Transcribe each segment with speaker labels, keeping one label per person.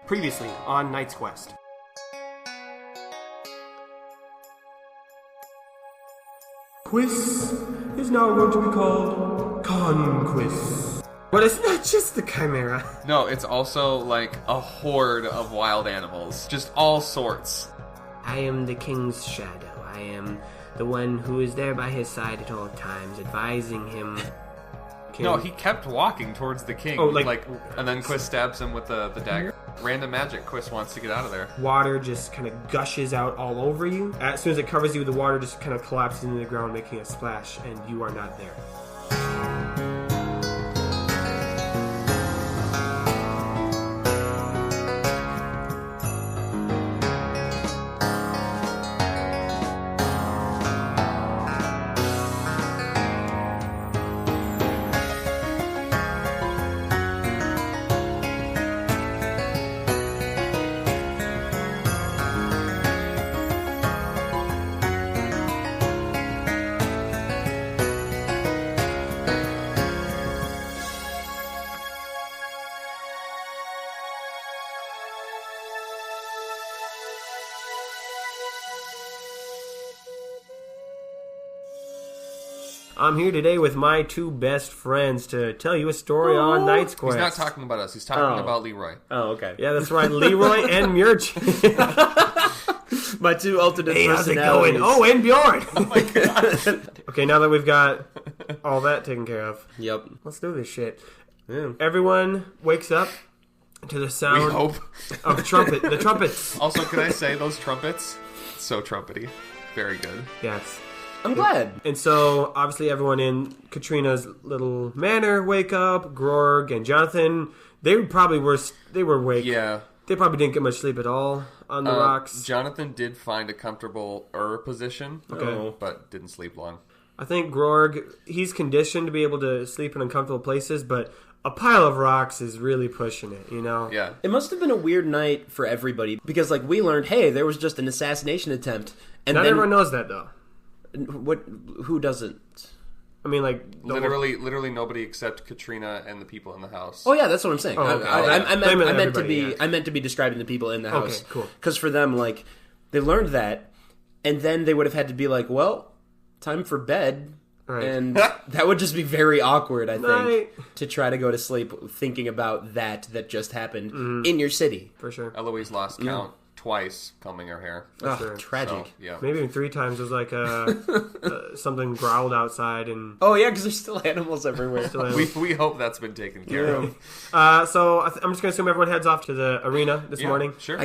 Speaker 1: Previously on Knight's Quest. Quis is now going to be called Conquist. But it's not just the Chimera.
Speaker 2: No, it's also like a horde of wild animals. Just all sorts.
Speaker 3: I am the king's shadow. I am the one who is there by his side at all times, advising him.
Speaker 2: No, he kept walking towards the king.
Speaker 1: Oh, like
Speaker 2: and then Quis stabs him with the dagger. Random magic. Quis wants to get out of there.
Speaker 1: Water just kind of gushes out all over you. As soon as it covers you, the water just kind of collapses into the ground, making a splash, and you are not there. I'm here today with my two best friends to tell you a story on Knight's Quest.
Speaker 2: He's not talking about us. He's talking about Leroy.
Speaker 4: Oh, okay.
Speaker 1: Yeah, that's right. Leroy and Murch.
Speaker 4: My two alternate
Speaker 1: Hey, how's it
Speaker 4: personalities.
Speaker 1: going? Oh, and Bjorn.
Speaker 2: Oh my god.
Speaker 1: Okay, now that we've got all that taken care of,
Speaker 4: Yep.
Speaker 1: let's do this shit.
Speaker 4: Yeah.
Speaker 1: Everyone wakes up to the
Speaker 2: We
Speaker 1: sound
Speaker 2: hope.
Speaker 1: of the trumpets.
Speaker 2: Also, can I say those trumpets? So trumpety. Very good.
Speaker 1: Yes.
Speaker 4: I'm glad.
Speaker 1: And so, obviously, everyone in Katrina's little manor wake up. Grorg and Jonathan, they were awake.
Speaker 2: Yeah.
Speaker 1: They probably didn't get much sleep at all on the rocks.
Speaker 2: Jonathan did find a comfortable position.
Speaker 1: Okay.
Speaker 2: But didn't sleep long.
Speaker 1: I think Grorg, he's conditioned to be able to sleep in uncomfortable places, but a pile of rocks is really pushing it, you know?
Speaker 2: Yeah.
Speaker 4: It must have been a weird night for everybody because, like, we learned, hey, there was just an assassination attempt, and
Speaker 1: Not
Speaker 4: then
Speaker 1: everyone knows that, though.
Speaker 4: what? Who doesn't?
Speaker 1: I mean, like...
Speaker 2: Literally nobody except Katrina and the people in the house.
Speaker 4: Oh yeah, that's what I'm saying.
Speaker 1: Oh, okay.
Speaker 4: I
Speaker 1: Blame it on
Speaker 4: meant to be.
Speaker 1: everybody, yeah.
Speaker 4: I meant to be describing the people in the house.
Speaker 1: Okay, cool.
Speaker 4: Because for them, like, they learned that, and then they would have had to be like, well, time for bed.
Speaker 1: Right.
Speaker 4: And that would just be very awkward, I think,
Speaker 1: Night.
Speaker 4: to try to go to sleep thinking about that just happened in your city.
Speaker 1: For sure.
Speaker 2: Eloise lost count twice combing her hair.
Speaker 4: Ugh,
Speaker 1: sure.
Speaker 4: tragic.
Speaker 2: So, yeah.
Speaker 1: Maybe even 3 times. It was like something growled outside and...
Speaker 4: Oh yeah, because there's still animals everywhere.
Speaker 2: We hope that's been taken care of.
Speaker 1: So I'm just going to assume everyone heads off to the arena this morning.
Speaker 2: Sure.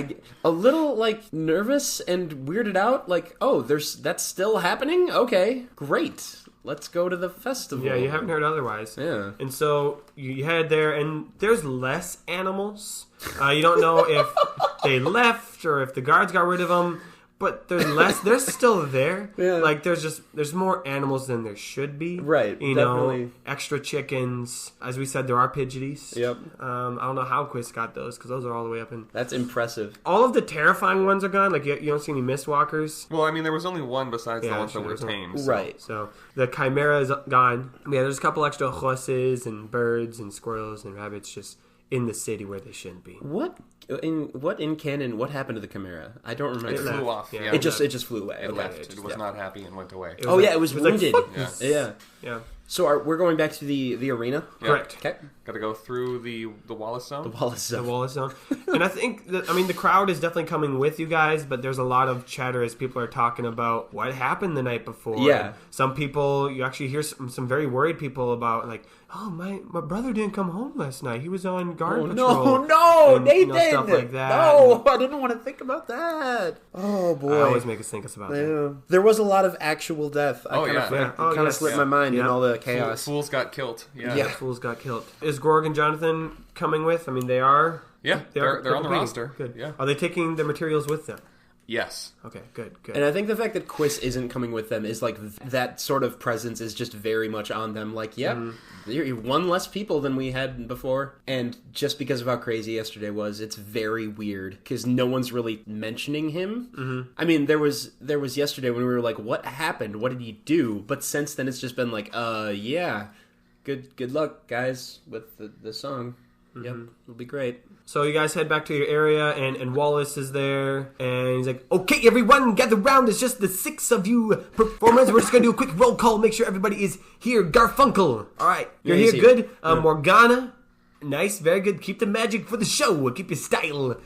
Speaker 4: A little like nervous and weirded out. Like, oh, that's still happening. Okay, great. Let's go to the festival.
Speaker 1: Yeah, you haven't heard otherwise.
Speaker 4: Yeah.
Speaker 1: And so you head there, and there's less animals. You don't know if they left or if the guards got rid of them, but there's less. They're still there.
Speaker 4: Yeah.
Speaker 1: Like there's more animals than there should be.
Speaker 4: Right,
Speaker 1: You
Speaker 4: definitely.
Speaker 1: know, extra chickens. As we said, there are pidgeoties.
Speaker 4: Yep.
Speaker 1: I don't know how Quis got those because those are all the way up in.
Speaker 4: That's impressive.
Speaker 1: All of the terrifying ones are gone. Like you don't see any mistwalkers.
Speaker 2: Well, I mean, there was only one besides the ones that were
Speaker 1: sure.
Speaker 2: tamed. So.
Speaker 4: Right.
Speaker 1: So the chimera is gone. Yeah, there's a couple extra horses and birds and squirrels and rabbits just in the city where they shouldn't be.
Speaker 4: What in canon? What happened to the Chimera? I don't remember.
Speaker 2: It flew off.
Speaker 1: Yeah.
Speaker 2: Yeah.
Speaker 4: It just flew away.
Speaker 2: It
Speaker 4: Okay.
Speaker 2: left. It was not happy and went away.
Speaker 4: Oh yeah, it was
Speaker 1: like,
Speaker 4: wounded. Yeah.
Speaker 1: Yeah.
Speaker 4: So we're going back to the arena.
Speaker 2: Yeah.
Speaker 1: Correct.
Speaker 4: Okay.
Speaker 2: Got to go through the Wallace Zone.
Speaker 4: The Wallace
Speaker 1: The
Speaker 4: Zone.
Speaker 1: Wallace Zone. And I think the crowd is definitely coming with you guys, but there's a lot of chatter as people are talking about what happened the night before.
Speaker 4: Yeah.
Speaker 1: And some people, you actually hear some very worried people about, like, oh, my brother didn't come home last night. He was on guard patrol.
Speaker 4: No,
Speaker 1: And,
Speaker 4: Nathan!
Speaker 1: stuff like that.
Speaker 4: No, I didn't want to think about that. Oh boy.
Speaker 1: I always make us think about that.
Speaker 4: Yeah. There was a lot of actual death.
Speaker 2: Oh, yeah.
Speaker 1: Yeah. Oh,
Speaker 4: Kind of
Speaker 1: yes.
Speaker 4: slipped
Speaker 1: Yeah.
Speaker 4: my mind in
Speaker 1: Yeah.
Speaker 4: all the chaos.
Speaker 2: Fools got killed. Yeah.
Speaker 4: Yeah.
Speaker 1: Fools got killed. Is Gorg and Jonathan coming with? I mean, they are.
Speaker 2: Yeah, they're on the
Speaker 1: competing.
Speaker 2: roster.
Speaker 1: Good.
Speaker 2: Yeah.
Speaker 1: Are they taking the materials with them?
Speaker 2: Yes.
Speaker 1: Okay, good.
Speaker 4: And I think the fact that Quis isn't coming with them is like that sort of presence is just very much on them. Like, yeah, you're one less people than we had before. And just because of how crazy yesterday was, it's very weird because no one's really mentioning him. Mm-hmm. I mean, there was yesterday when we were like, what happened? What did he do? But since then, it's just been like, yeah, good luck, guys, with the song. Yep, it'll be great.
Speaker 1: So you guys head back to your area, and Wallace is there, and he's like, okay, everyone, gather round. It's just the 6 of you performers. We're just going to do a quick roll call, make sure everybody is here. Garfunkel. All right, you're
Speaker 4: Yeah,
Speaker 1: here, good. Morgana. Nice, very good. Keep the magic for the show. Keep your style.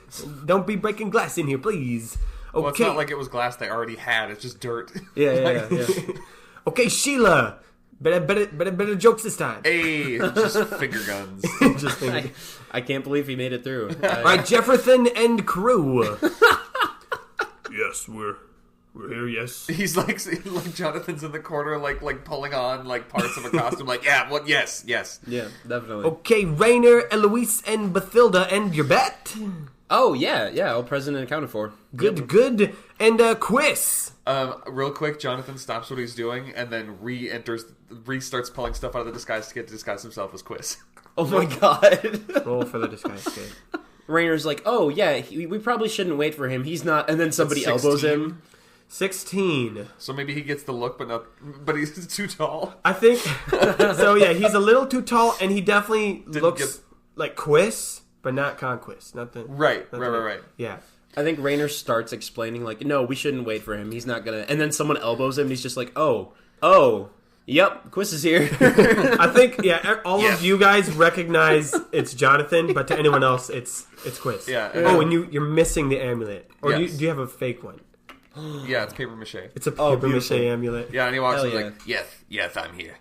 Speaker 1: Don't be breaking glass in here, please. Okay.
Speaker 2: Well, it's not like it was glass they already had. It's just dirt.
Speaker 4: Yeah.
Speaker 1: Okay, Sheila. Better jokes this time.
Speaker 2: Hey, just finger guns.
Speaker 1: Just think.
Speaker 4: I can't believe he made it through.
Speaker 1: All right, Jefferson and crew. Yes, we're here. Yes.
Speaker 2: He's like Jonathan's in the corner, like pulling on like parts of a costume. Like, yeah, what? Yes.
Speaker 4: Yeah, definitely.
Speaker 1: Okay, Rainer, Eloise, and Bathilda, and your bet.
Speaker 4: Oh, yeah, all present and accounted for.
Speaker 1: Good. And Quis.
Speaker 2: Real quick, Jonathan stops what he's doing and then restarts pulling stuff out of the disguise to get to disguise himself as Quis.
Speaker 4: Oh my god.
Speaker 1: Roll for the disguise kid.
Speaker 4: Rainer's like, oh, yeah, we probably shouldn't wait for him. He's not... And then somebody elbows him.
Speaker 1: 16.
Speaker 2: So maybe he gets the look, but he's too tall.
Speaker 1: I think... So, yeah, he's a little too tall, and he definitely looks like Quis, but not Conquist.
Speaker 2: Right.
Speaker 1: Yeah.
Speaker 4: I think Rainer starts explaining, like, no, we shouldn't wait for him. He's not gonna... And then someone elbows him, and he's just like, oh, yep, Quis is here.
Speaker 1: I think, all of you guys recognize it's Jonathan, but to anyone else, it's Quis.
Speaker 2: Yeah.
Speaker 1: Oh, and you're missing the amulet. Or
Speaker 2: Yes.
Speaker 1: do you have a fake one?
Speaker 2: Yeah, it's paper mache.
Speaker 1: It's a paper mache amulet.
Speaker 2: Yeah, and he walks
Speaker 4: Hell
Speaker 2: in
Speaker 4: yeah.
Speaker 2: like, yes, I'm here.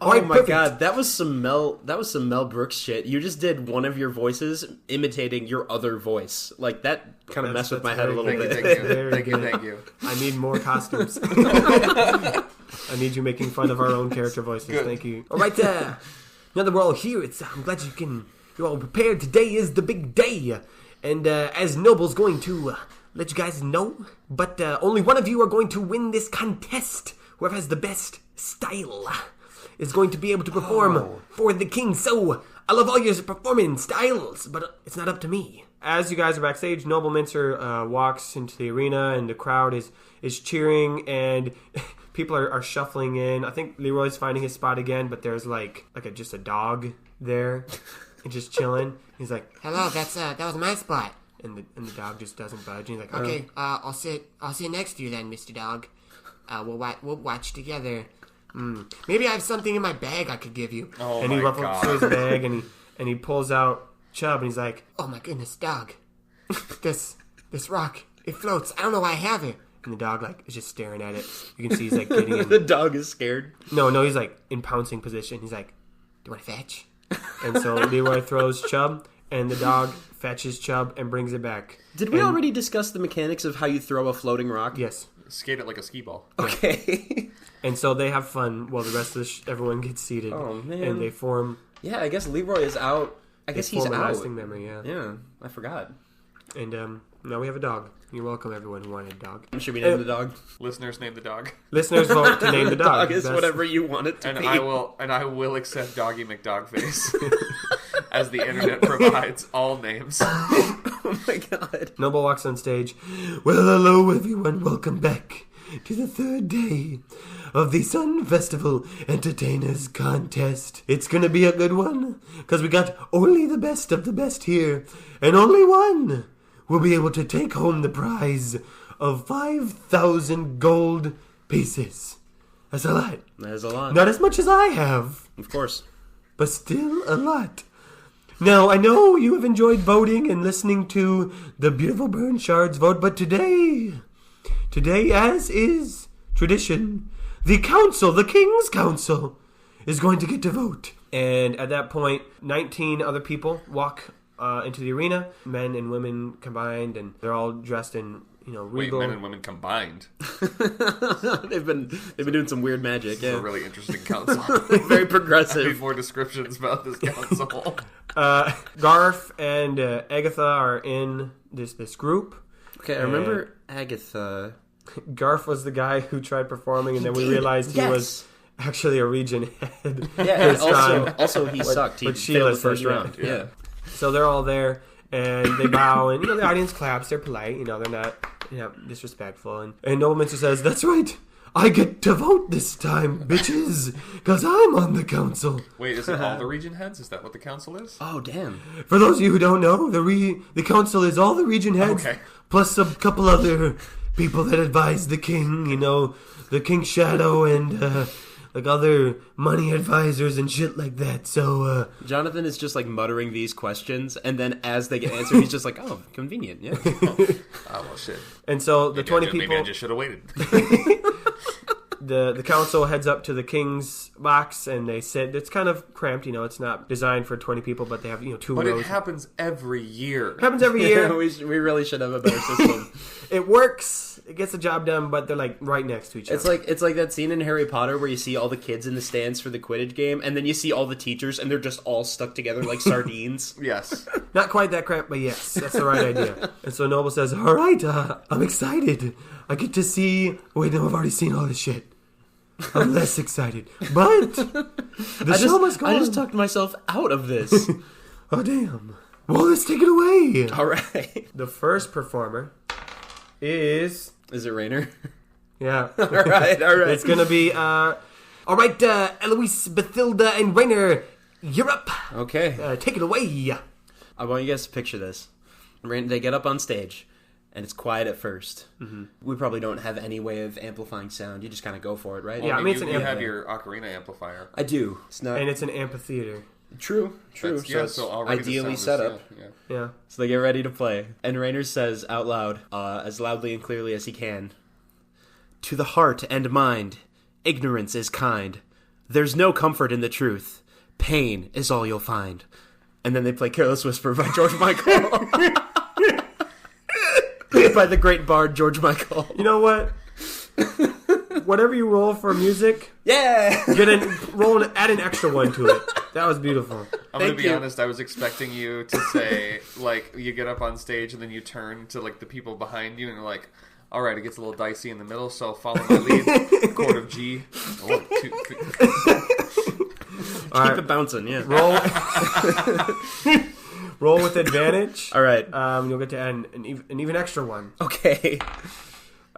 Speaker 4: Oh
Speaker 1: Alright,
Speaker 4: my
Speaker 1: perfect.
Speaker 4: god, that was some Mel Brooks shit. You just did one of your voices imitating your other voice. Like, that kind of messed with my head a little
Speaker 2: Thank you,
Speaker 4: bit.
Speaker 2: thank you.
Speaker 1: I need more costumes. I need you making fun of our own character voices.
Speaker 2: Good.
Speaker 1: Thank you. All right, now that we're all here, I'm glad you're all prepared. Today is the big day, and as Noble's going to let you guys know, but only one of you are going to win this contest. Whoever has the best style is going to be able to perform for the king. So I love all your performing styles, but it's not up to me. As you guys are backstage, Noble Mincer walks into the arena, and the crowd is cheering, and people are shuffling in. I think Leroy's finding his spot again, but there's just a dog there, and just chilling. He's like,
Speaker 3: Hello, that was my spot.
Speaker 1: and the dog just doesn't budge. And he's like,
Speaker 3: Okay, I'll sit next to you then, Mr. Dog. We'll watch together. Maybe I have something in my bag I could give you.
Speaker 2: Oh
Speaker 1: and he
Speaker 2: my
Speaker 1: ruffles through his
Speaker 2: god.
Speaker 1: bag, and he pulls out Chubb, and he's like,
Speaker 3: Oh my goodness, Dog. This rock, it floats. I don't know why I have it.
Speaker 1: and the dog is just staring at it. You can see he's like getting in.
Speaker 4: The dog is scared.
Speaker 1: No, he's like in pouncing position. He's like,
Speaker 3: Do you want to fetch?
Speaker 1: and so Leroy throws Chubb, and the dog fetches Chubb and brings it back.
Speaker 4: Did we
Speaker 1: And-
Speaker 4: already discuss the mechanics of how you throw a floating rock?
Speaker 1: Yes.
Speaker 2: Skate it like a skee ball.
Speaker 4: Okay.
Speaker 1: And so they have fun while the rest of everyone gets seated.
Speaker 4: Oh, man.
Speaker 1: And they form.
Speaker 4: Yeah, I guess Leroy is out. I guess he's
Speaker 1: form a
Speaker 4: out.
Speaker 1: lasting memory. Yeah.
Speaker 4: Yeah, I forgot.
Speaker 1: And now we have a dog. You're welcome, everyone who wanted a dog.
Speaker 4: Should we name the dog?
Speaker 2: Listeners, name the dog,
Speaker 1: Listeners vote to name the dog.
Speaker 4: Dog is
Speaker 1: Best-
Speaker 4: whatever you want it to
Speaker 2: and
Speaker 4: be.
Speaker 2: I will accept Doggy McDogface as the internet provides all names.
Speaker 4: Oh my god.
Speaker 1: Noble walks on stage. Well, hello, everyone. Welcome back to the third day of the Sun Festival Entertainers Contest. It's gonna be a good one, because we got only the best of the best here, and only one will be able to take home the prize of 5,000 gold pieces. That's a lot.
Speaker 4: That is a lot.
Speaker 1: Not as much as I have,
Speaker 4: Of course.
Speaker 1: but still a lot. Now, I know you have enjoyed voting and listening to the beautiful Burn Shards vote, but today, as is tradition, the council, the King's Council, is going to get to vote. And at that point, 19 other people walk into the arena, men and women combined, and they're all dressed in,
Speaker 2: Wait,
Speaker 1: regal.
Speaker 2: men and women combined.
Speaker 4: they've been doing some weird magic.
Speaker 2: A
Speaker 4: Yeah.
Speaker 2: really interesting council.
Speaker 4: Very
Speaker 2: I need
Speaker 4: progressive.
Speaker 2: more descriptions about this council.
Speaker 1: Garth and Agatha are in this group.
Speaker 4: Okay, I remember Agatha.
Speaker 1: Garth was the guy who tried performing, and then we
Speaker 4: did,
Speaker 1: realized he
Speaker 4: yes.
Speaker 1: was actually a region head.
Speaker 4: Yeah, and
Speaker 1: this time.
Speaker 4: also he sucked. He
Speaker 1: but
Speaker 4: failed
Speaker 1: Sheila
Speaker 4: the first
Speaker 1: said, yeah.
Speaker 4: round. Yeah.
Speaker 1: So they're all there, and they bow, and the audience claps. They're polite, they're not disrespectful. And Nobleminster says, "That's right. I get to vote this time, bitches, because I'm on the council.
Speaker 2: Wait, is it all the region heads? Is that what the council is?
Speaker 4: Oh, damn.
Speaker 1: For those of you who don't know, the council is all the region heads,
Speaker 2: Okay.
Speaker 1: plus a couple other people that advise the king, you know, the King's Shadow and, like other money advisors and shit like that. So,
Speaker 4: Jonathan is just like muttering these questions, and then as they get answered, he's just like, "Oh, convenient, yeah."
Speaker 2: Oh, well, shit.
Speaker 1: and so the 20
Speaker 2: Maybe
Speaker 1: people,
Speaker 2: I just should have waited.
Speaker 1: the council heads up to the king's box, and they said it's kind of cramped. You know, it's not designed for 20 people, but they have 2
Speaker 2: But
Speaker 1: rows.
Speaker 2: it happens every year.
Speaker 1: Happens every year.
Speaker 4: we really should have a better system.
Speaker 1: It works. It gets the job done, but they're like right next to each other.
Speaker 4: It's like that scene in Harry Potter where you see all the kids in the stands for the Quidditch game, and then you see all the teachers, and they're just all stuck together like sardines.
Speaker 2: Yes.
Speaker 1: Not quite that cramped, but yes, that's the right idea. And so Noble says, "All right, I'm excited. I get to see. Wait, no, I've already seen all this shit. I'm less excited, but the show must go on."
Speaker 4: I just talked myself out of this.
Speaker 1: Oh damn! Well, let's take it away.
Speaker 4: All right.
Speaker 1: The first performer is
Speaker 4: Is it Rainer?
Speaker 1: yeah.
Speaker 4: All right.
Speaker 1: It's gonna be all right. Eloise, Bathilda, and Rainer, you're up.
Speaker 4: Okay.
Speaker 1: Take it away.
Speaker 4: I want you guys to picture this. They get up on stage, and it's quiet at 1st. Mm-hmm. We probably don't have any way of amplifying sound. You just kind of go for it, right?
Speaker 1: Yeah, I mean, it's
Speaker 2: you
Speaker 1: an
Speaker 2: have
Speaker 1: amp-
Speaker 2: your ocarina amplifier.
Speaker 4: I do. It's not
Speaker 1: And it's an amphitheater.
Speaker 4: true.
Speaker 2: That's- yeah, so already the
Speaker 4: ideally
Speaker 2: sound
Speaker 4: set
Speaker 2: is-
Speaker 4: up.
Speaker 2: Yeah.
Speaker 1: Yeah.
Speaker 4: So they get ready to play. And Rainer says out loud, as loudly and clearly as he can, "To the heart and mind, ignorance is kind. There's no comfort in the truth. Pain is all you'll find." And then they play Careless Whisper by George Michael. By the great bard George Michael.
Speaker 1: You know what? Whatever you roll for music,
Speaker 4: Yeah!
Speaker 1: add an extra one to it. That was beautiful.
Speaker 2: I'm going
Speaker 4: Thank
Speaker 2: to be
Speaker 4: you.
Speaker 2: honest, I was expecting you to say, like, you get up on stage and then you turn to, like, the people behind you and you're like, all right, it gets a little dicey in the middle, so follow my lead. Chord of G. 1, 2, 3.
Speaker 4: Keep it bouncing, yeah.
Speaker 1: Roll with advantage.
Speaker 4: All right.
Speaker 1: You'll get to add an even extra one.
Speaker 4: Okay.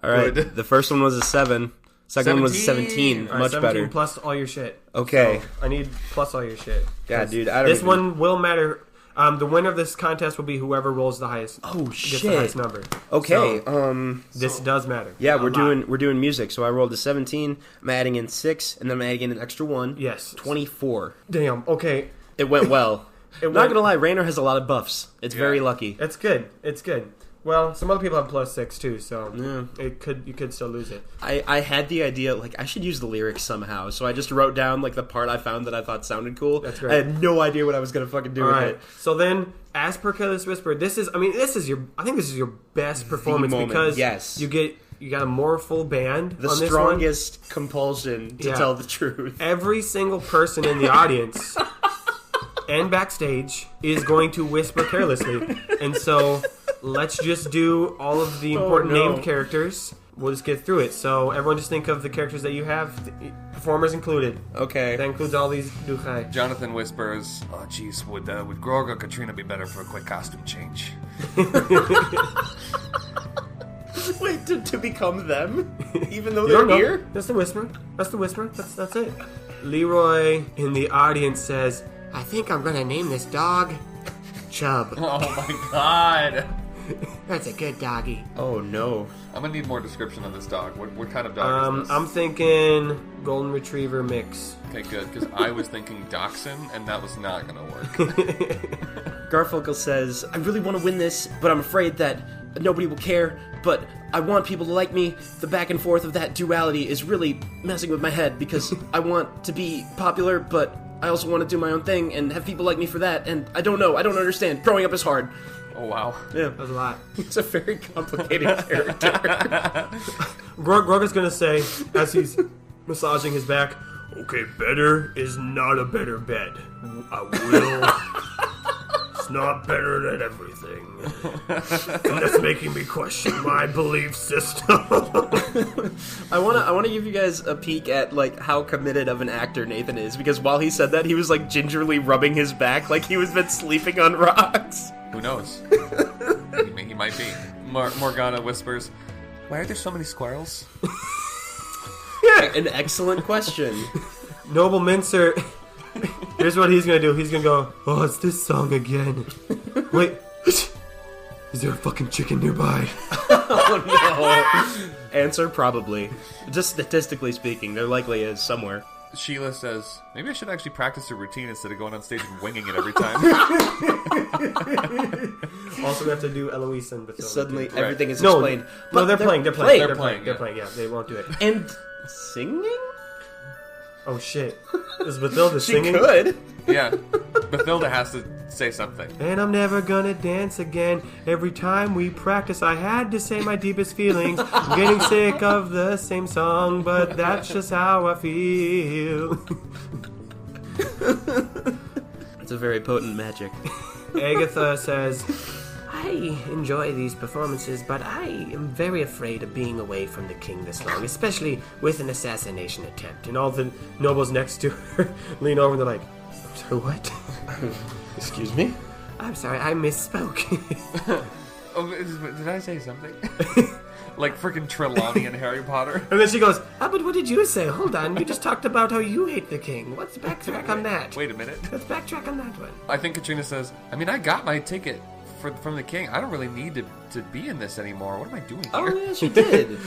Speaker 4: All right.
Speaker 2: Good.
Speaker 4: The first one was a 7. Second one was a 17.
Speaker 1: All right,
Speaker 4: Much
Speaker 1: 17
Speaker 4: better.
Speaker 1: plus all your shit.
Speaker 4: Okay.
Speaker 1: So I need plus all your shit.
Speaker 4: Yeah,
Speaker 1: 'Cause
Speaker 4: dude. I don't
Speaker 1: this
Speaker 4: even-
Speaker 1: one will matter. The winner of this contest will be whoever rolls the highest.
Speaker 4: Oh
Speaker 1: Gets the
Speaker 4: shit.
Speaker 1: highest number.
Speaker 4: Okay.
Speaker 1: So, this does matter.
Speaker 4: Yeah,
Speaker 1: A
Speaker 4: we're
Speaker 1: lot.
Speaker 4: doing music. So I rolled a 17. I'm adding in 6, and then I'm adding in an extra 1.
Speaker 1: Yes.
Speaker 4: 24.
Speaker 1: Damn. Okay.
Speaker 4: It went well.
Speaker 1: It
Speaker 4: Not
Speaker 1: went-
Speaker 4: gonna lie, Rainer has a lot of buffs. It's
Speaker 2: Yeah.
Speaker 4: very lucky.
Speaker 1: It's good. It's good. Well, some other people have plus 6 too, so
Speaker 4: Yeah.
Speaker 1: you could still lose it.
Speaker 4: I had the idea, like, I should use the lyrics somehow. So I just wrote down, like, the part I found that I thought sounded cool.
Speaker 1: That's great.
Speaker 4: I had no idea what I was gonna fucking do
Speaker 1: All
Speaker 4: with
Speaker 1: right.
Speaker 4: it.
Speaker 1: So then, as per Careless Whisper, I think this is your best performance
Speaker 4: moment,
Speaker 1: because
Speaker 4: yes.
Speaker 1: you got a more full band
Speaker 4: The
Speaker 1: on this
Speaker 4: strongest compulsion to
Speaker 1: Yeah.
Speaker 4: tell the truth.
Speaker 1: one. Every single person in the audience and backstage is going to whisper carelessly, and so let's just do all of the important
Speaker 4: no.
Speaker 1: named characters. We'll just get through it. So everyone, just think of the characters that you have, performers included.
Speaker 4: Okay.
Speaker 1: That includes all these Duchai.
Speaker 2: Jonathan whispers, "Oh, jeez, would Grog or Katrina be better for a quick costume change?"
Speaker 4: Wait, to become them? Even though
Speaker 1: You
Speaker 4: they're
Speaker 1: don't know.
Speaker 4: here?
Speaker 1: That's the whisper. That's the whisper. That's it. Leroy in the audience says,
Speaker 3: I think I'm gonna name this dog Chub.
Speaker 2: Oh my god!
Speaker 3: That's a good doggy.
Speaker 4: Oh no.
Speaker 2: I'm gonna need more description of this dog. What kind of dog is this?
Speaker 1: I'm thinking golden retriever mix.
Speaker 2: Okay, good, because I was thinking Dachshund, and that was not gonna work.
Speaker 4: Garfunkel says, I really want to win this, but I'm afraid that nobody will care, but I want people to like me. The back and forth of that duality is really messing with my head because I want to be popular, but I also want to do my own thing and have people like me for that, and I don't know, I don't understand. Growing up is hard.
Speaker 2: Oh wow.
Speaker 4: Yeah,
Speaker 1: That was a lot.
Speaker 4: it's a very complicated character.
Speaker 1: Grog is gonna say, as he's massaging his back, okay, better is not a better bed. I will. It's not better than everything. And that's making me question my belief system.
Speaker 4: I wanna give you guys a peek at like how committed of an actor Nathan is, because while he said that, he was like gingerly rubbing his back like he was been sleeping on rocks.
Speaker 2: Who knows? He might be. Morgana whispers, "Why are there so many squirrels?"
Speaker 4: An excellent question.
Speaker 1: Noble Mincer. Here's what he's gonna do. He's gonna go, oh, it's this song again. Wait. Is there a fucking chicken nearby?
Speaker 4: Oh no. Answer probably. Just statistically speaking, there likely is somewhere.
Speaker 2: Sheila says, maybe I should actually practice a routine instead of going on stage and winging it every time.
Speaker 1: Also, we have to do Eloise and Bathilda.
Speaker 4: Suddenly,
Speaker 2: Right.
Speaker 4: everything is
Speaker 1: No,
Speaker 4: explained.
Speaker 1: No, they're playing.
Speaker 2: They're playing,
Speaker 1: Yeah, they won't do it.
Speaker 4: And singing?
Speaker 1: Oh shit! Is Bathilda
Speaker 4: She
Speaker 1: singing?
Speaker 4: could.
Speaker 2: Yeah. Bathilda has to say something.
Speaker 1: And I'm never gonna dance again. Every time we practice, I had to say my deepest feelings. I'm getting sick of the same song, but that's just how I feel.
Speaker 4: It's a very potent magic.
Speaker 1: Agatha says, I enjoy these performances, but I am very afraid of being away from the king this long, especially with an assassination attempt. And all the nobles next to her lean over and they're like, sorry, what?
Speaker 4: Excuse me?
Speaker 1: I'm sorry, I misspoke.
Speaker 2: Oh, did I say something? Like freaking Trelawney and Harry Potter?
Speaker 1: And then she goes, but what did you say? Hold on, you just talked about how you hate the king. Let's backtrack on that.
Speaker 2: Wait a minute.
Speaker 1: Let's backtrack on that one.
Speaker 2: I think Katrina says, I mean, I got my ticket from the king. I don't really need to be in this anymore. What am I doing here?
Speaker 4: Oh, yeah, she did.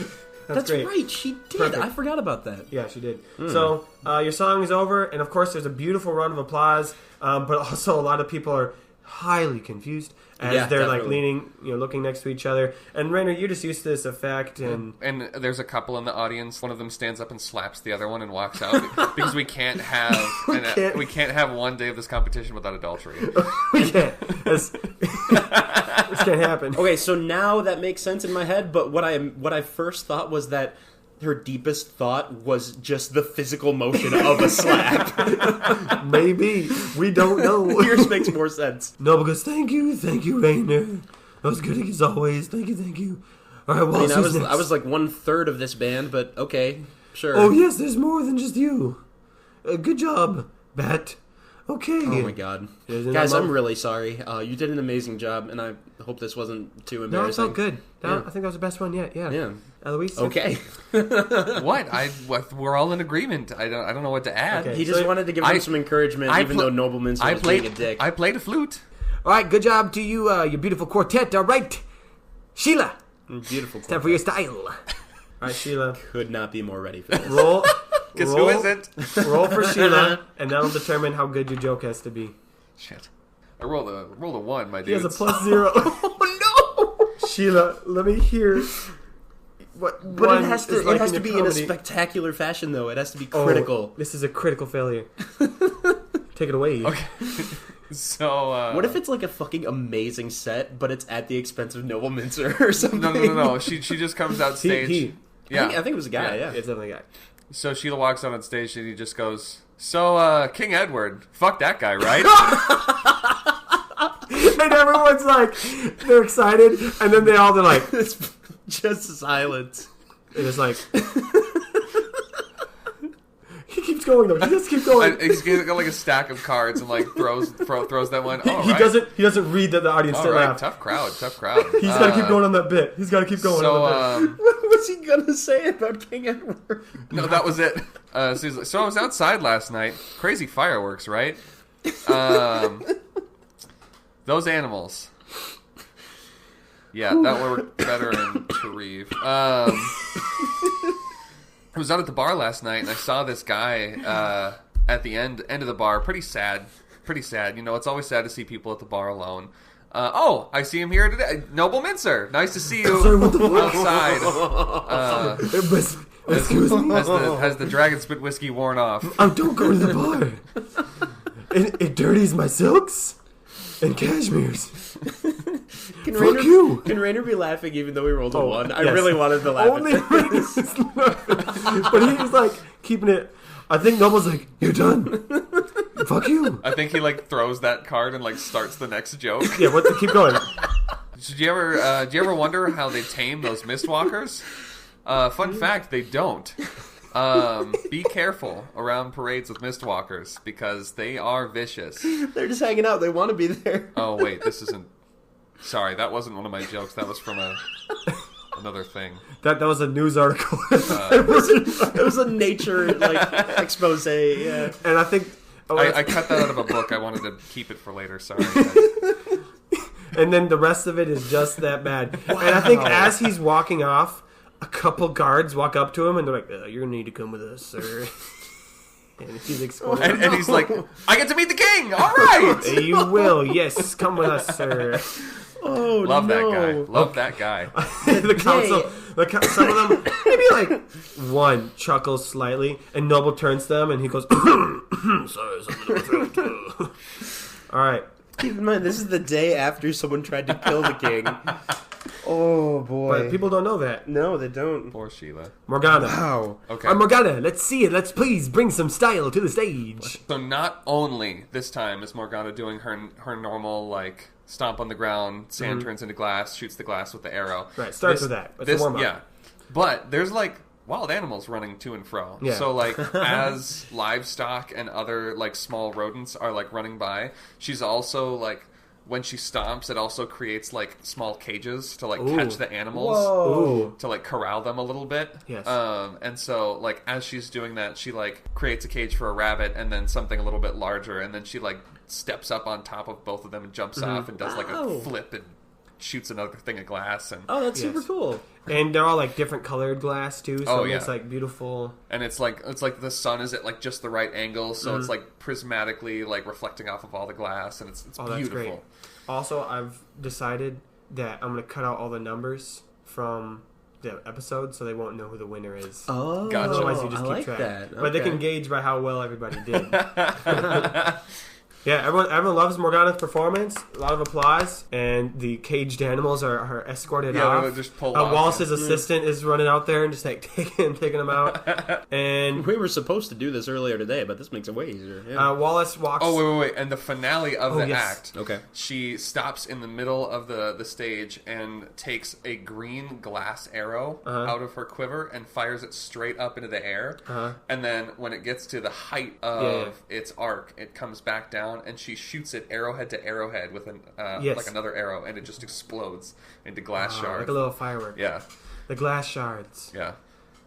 Speaker 4: That's
Speaker 1: great.
Speaker 4: right, she did.
Speaker 1: Perfect.
Speaker 4: I forgot about that.
Speaker 1: Yeah, she did. So, your song is over, and of course there's a beautiful round of applause, but also a lot of people are highly confused as
Speaker 4: Yeah,
Speaker 1: they're like
Speaker 4: definitely.
Speaker 1: leaning, looking next to each other. And Rainer, you're just used to this effect, and
Speaker 2: And there's a couple in the audience. One of them stands up and slaps the other one and walks out because we can't have we can't have one day of this competition without adultery.
Speaker 1: we can't. This can't happen.
Speaker 4: Okay, so now that makes sense in my head, but what I first thought was that her deepest thought was just the physical motion of a slap.
Speaker 1: Maybe we don't know.
Speaker 4: Yours makes more sense.
Speaker 1: Noble goes, thank you, Rainer. That was good as always. Thank you. All right, well,
Speaker 4: I mean,
Speaker 1: who's next?
Speaker 4: I was like 1/3 of this band, but okay, sure.
Speaker 1: Oh yes, there's more than just you. Good job, Bat. Okay.
Speaker 4: Oh my god.
Speaker 1: Isn't
Speaker 4: Guys,
Speaker 1: that
Speaker 4: I'm
Speaker 1: mo-
Speaker 4: really sorry. You did an amazing job, and I hope this wasn't too
Speaker 1: No, it
Speaker 4: embarrassing.
Speaker 1: felt good. No,
Speaker 4: Yeah.
Speaker 1: I think that was the best one yet. Yeah.
Speaker 4: Yeah.
Speaker 1: Eloise.
Speaker 4: Okay.
Speaker 2: What? We're all in agreement. I don't know what to add.
Speaker 1: Okay.
Speaker 4: He just
Speaker 1: So
Speaker 4: wanted to give
Speaker 2: I-
Speaker 4: them some encouragement,
Speaker 2: I
Speaker 4: even
Speaker 2: pl-
Speaker 4: though Nobleman's was being a dick.
Speaker 2: I played a flute.
Speaker 1: All right. Good job to you, your beautiful quartet. All right, Sheila.
Speaker 4: Beautiful.
Speaker 1: Time for your style. All right, Sheila.
Speaker 4: Could not be more ready for this.
Speaker 1: Roll.
Speaker 2: Because who isn't?
Speaker 1: Roll for Sheila, and that'll determine how good your joke has to be.
Speaker 2: Shit. I rolled a 1, my dude.
Speaker 1: He has a +0.
Speaker 4: Oh no!
Speaker 1: Sheila, let me hear. What?
Speaker 4: But
Speaker 1: one
Speaker 4: it has
Speaker 1: is
Speaker 4: to.
Speaker 1: like
Speaker 4: It has
Speaker 1: in
Speaker 4: to
Speaker 1: your
Speaker 4: be in a
Speaker 1: comedy.
Speaker 4: spectacular fashion, though. It has to be
Speaker 1: Oh,
Speaker 4: critical.
Speaker 1: this is a critical failure. Take it away.
Speaker 2: Okay. So,
Speaker 4: What if it's like a fucking amazing set, but it's at the expense of Noble Mincer or something?
Speaker 2: No. She just comes out stage.
Speaker 1: He.
Speaker 2: Yeah.
Speaker 4: I think it was a guy. Yeah.
Speaker 1: It's definitely a guy.
Speaker 2: So Sheila walks out on stage and he just goes, so, King Edward, fuck that guy, right?
Speaker 1: And everyone's like, they're excited, and then they're like,
Speaker 4: It's just silence.
Speaker 1: and it's like, he keeps going though. He just keeps going.
Speaker 2: And he's got like a stack of cards and like throws that one. Oh,
Speaker 1: He
Speaker 2: right.
Speaker 1: doesn't read that the audience
Speaker 2: All
Speaker 1: still
Speaker 2: right,
Speaker 1: laughed.
Speaker 2: tough crowd.
Speaker 1: He's got to keep going on that bit. He's got to keep going
Speaker 2: So,
Speaker 1: on that bit.
Speaker 4: What was he gonna say about King Edward?
Speaker 2: no, that was it. So he's like, so I was outside last night. Crazy fireworks, right? Those animals. Yeah, that worked better in Tarif. I was out at the bar last night and I saw this guy at the end of the bar. Pretty sad. You know, it's always sad to see people at the bar alone. I see him here today. Noble Mincer, nice to see you
Speaker 1: Sorry, what the fuck?
Speaker 2: outside.
Speaker 1: Excuse me.
Speaker 2: Has the dragon spit whiskey worn off?
Speaker 1: Oh, don't go to the bar. It dirties my silks and cashmeres.
Speaker 4: Can
Speaker 1: Fuck you.
Speaker 4: Can Rainer be laughing even though he rolled a 1? I
Speaker 1: yes.
Speaker 4: really wanted to laugh
Speaker 1: Only
Speaker 4: at that.
Speaker 1: Rainer's laughing. But he was like keeping it. I think Noble's like, you're done. Fuck you.
Speaker 2: I think he like throws that card and like starts the next joke.
Speaker 1: Yeah, keep going.
Speaker 2: Did you ever wonder how they tame those mistwalkers? Fun fact, they don't. Be careful around parades with mistwalkers because they are vicious.
Speaker 4: They're just hanging out. They want to be there.
Speaker 2: Oh wait, this isn't. Sorry, that wasn't one of my jokes. That was from a another thing.
Speaker 1: That was a news article.
Speaker 4: It was a nature expose. Yeah.
Speaker 1: And I think
Speaker 2: I cut that out of a book. I wanted to keep it for later. Sorry.
Speaker 1: and then the rest of it is just that bad. Wow. And I think as he's walking off, a couple guards walk up to him and they're like, "You're gonna need to come with us, sir." And he's escorted.
Speaker 2: And he's like, "I get to meet the king. All right,
Speaker 1: you will. Yes, come with us, sir."
Speaker 4: Oh,
Speaker 2: love
Speaker 4: no.
Speaker 2: that guy. Love that guy.
Speaker 1: The council, some of them, maybe like one chuckles slightly, and Noble turns to them and he goes, "Sorry, something." All right.
Speaker 4: Keep in mind, this is the day after someone tried to kill the king. Oh boy!
Speaker 1: But people don't know that.
Speaker 4: No, they don't.
Speaker 2: Poor Sheila.
Speaker 1: Morgana.
Speaker 4: Wow.
Speaker 2: Okay.
Speaker 1: Morgana, let's see it. Let's please bring some style to the stage.
Speaker 2: So not only this time is Morgana doing her normal like stomp on the ground, sand turns into glass, shoots the glass with the arrow.
Speaker 1: Right. Starts with that. It's a warm up.
Speaker 2: Yeah. But there's like wild animals running to and fro.
Speaker 1: Yeah.
Speaker 2: So like as livestock and other like small rodents are like running by, she's also like when she stomps, it also creates like small cages to like catch the animals.
Speaker 1: Whoa.
Speaker 2: To like corral them a little bit.
Speaker 1: Yes.
Speaker 2: And so like as she's doing that, she like creates a cage for a rabbit and then something a little bit larger, and then she like steps up on top of both of them and jumps off and does like a flip and shoots another thing of glass. And
Speaker 4: Oh, that's super cool.
Speaker 1: And they're all like different colored glass too, so
Speaker 2: yeah.
Speaker 1: it's like beautiful.
Speaker 2: And it's like the sun is at like just the right angle, so it's like prismatically like reflecting off of all the glass, and it's beautiful.
Speaker 1: That's great. Also, I've decided that I'm going to cut out all the numbers from the episode so they won't know who the winner is.
Speaker 4: Oh,
Speaker 2: Gotcha.
Speaker 1: Otherwise, you just
Speaker 4: I
Speaker 1: keep
Speaker 4: like
Speaker 1: track.
Speaker 4: that.
Speaker 1: But they can gauge by how well everybody did. Yeah, everyone loves Morgana's performance. A lot of applause, and the caged animals are escorted off.
Speaker 2: Yeah, just pull off.
Speaker 1: Wallace's assistant is running out there and just like taking them out. And
Speaker 4: We were supposed to do this earlier today, but this makes it way easier. Yeah.
Speaker 1: Wallace walks.
Speaker 2: Oh, wait. And the finale of the
Speaker 1: yes.
Speaker 2: act,
Speaker 4: Okay.
Speaker 2: she stops in the middle of the stage and takes a green glass arrow out of her quiver and fires it straight up into the air. And then when it gets to the height of its arc, it comes back down and she shoots it arrowhead to arrowhead with like another arrow, and it just explodes into glass shards.
Speaker 1: like a little firework.
Speaker 2: Yeah.
Speaker 1: The glass shards.
Speaker 2: Yeah.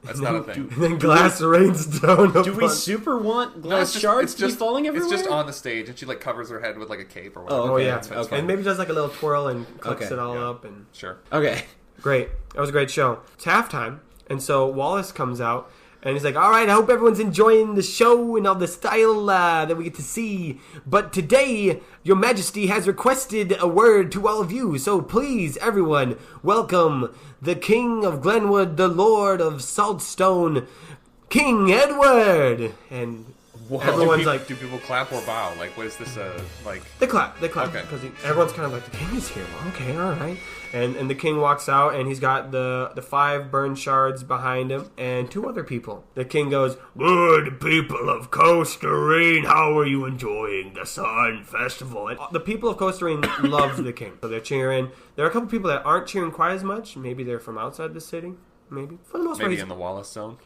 Speaker 2: That's not a thing.
Speaker 1: And then glass rains down.
Speaker 4: Do we super want glass shards to be falling everywhere?
Speaker 2: It's just on the stage, and she like covers her head with like a cape or whatever.
Speaker 4: Oh,
Speaker 1: Oh
Speaker 4: okay.
Speaker 1: yeah,
Speaker 2: It's fine.
Speaker 1: and maybe does like a little twirl and clicks
Speaker 4: Okay,
Speaker 1: it all
Speaker 2: yeah.
Speaker 1: up and
Speaker 2: Sure.
Speaker 4: Okay.
Speaker 1: great. That was a great show. It's halftime, and so Wallace comes out and he's like, "All right, I hope everyone's enjoying the show and all the style that we get to see. But today, Your Majesty has requested a word to all of you. So please, everyone, welcome the King of Glenwood, the Lord of Saltstone, King Edward." And everyone's like,
Speaker 2: do people clap or bow? Like, what is this? Like,
Speaker 1: They clap, because
Speaker 2: Okay.
Speaker 1: everyone's kind of like, the king is here. Well, okay, all right. And the king walks out, and he's got the 5 burn shards behind him, and 2 other people. The king goes, "Good people of Costa-Reen, how are you enjoying the Sun Festival?" And the people of Costa-Reen love the king, so they're cheering. There are a couple people that aren't cheering quite as much. Maybe they're from outside the city. Maybe. For the most part,
Speaker 2: maybe
Speaker 1: he's-
Speaker 2: in the Wallace zone.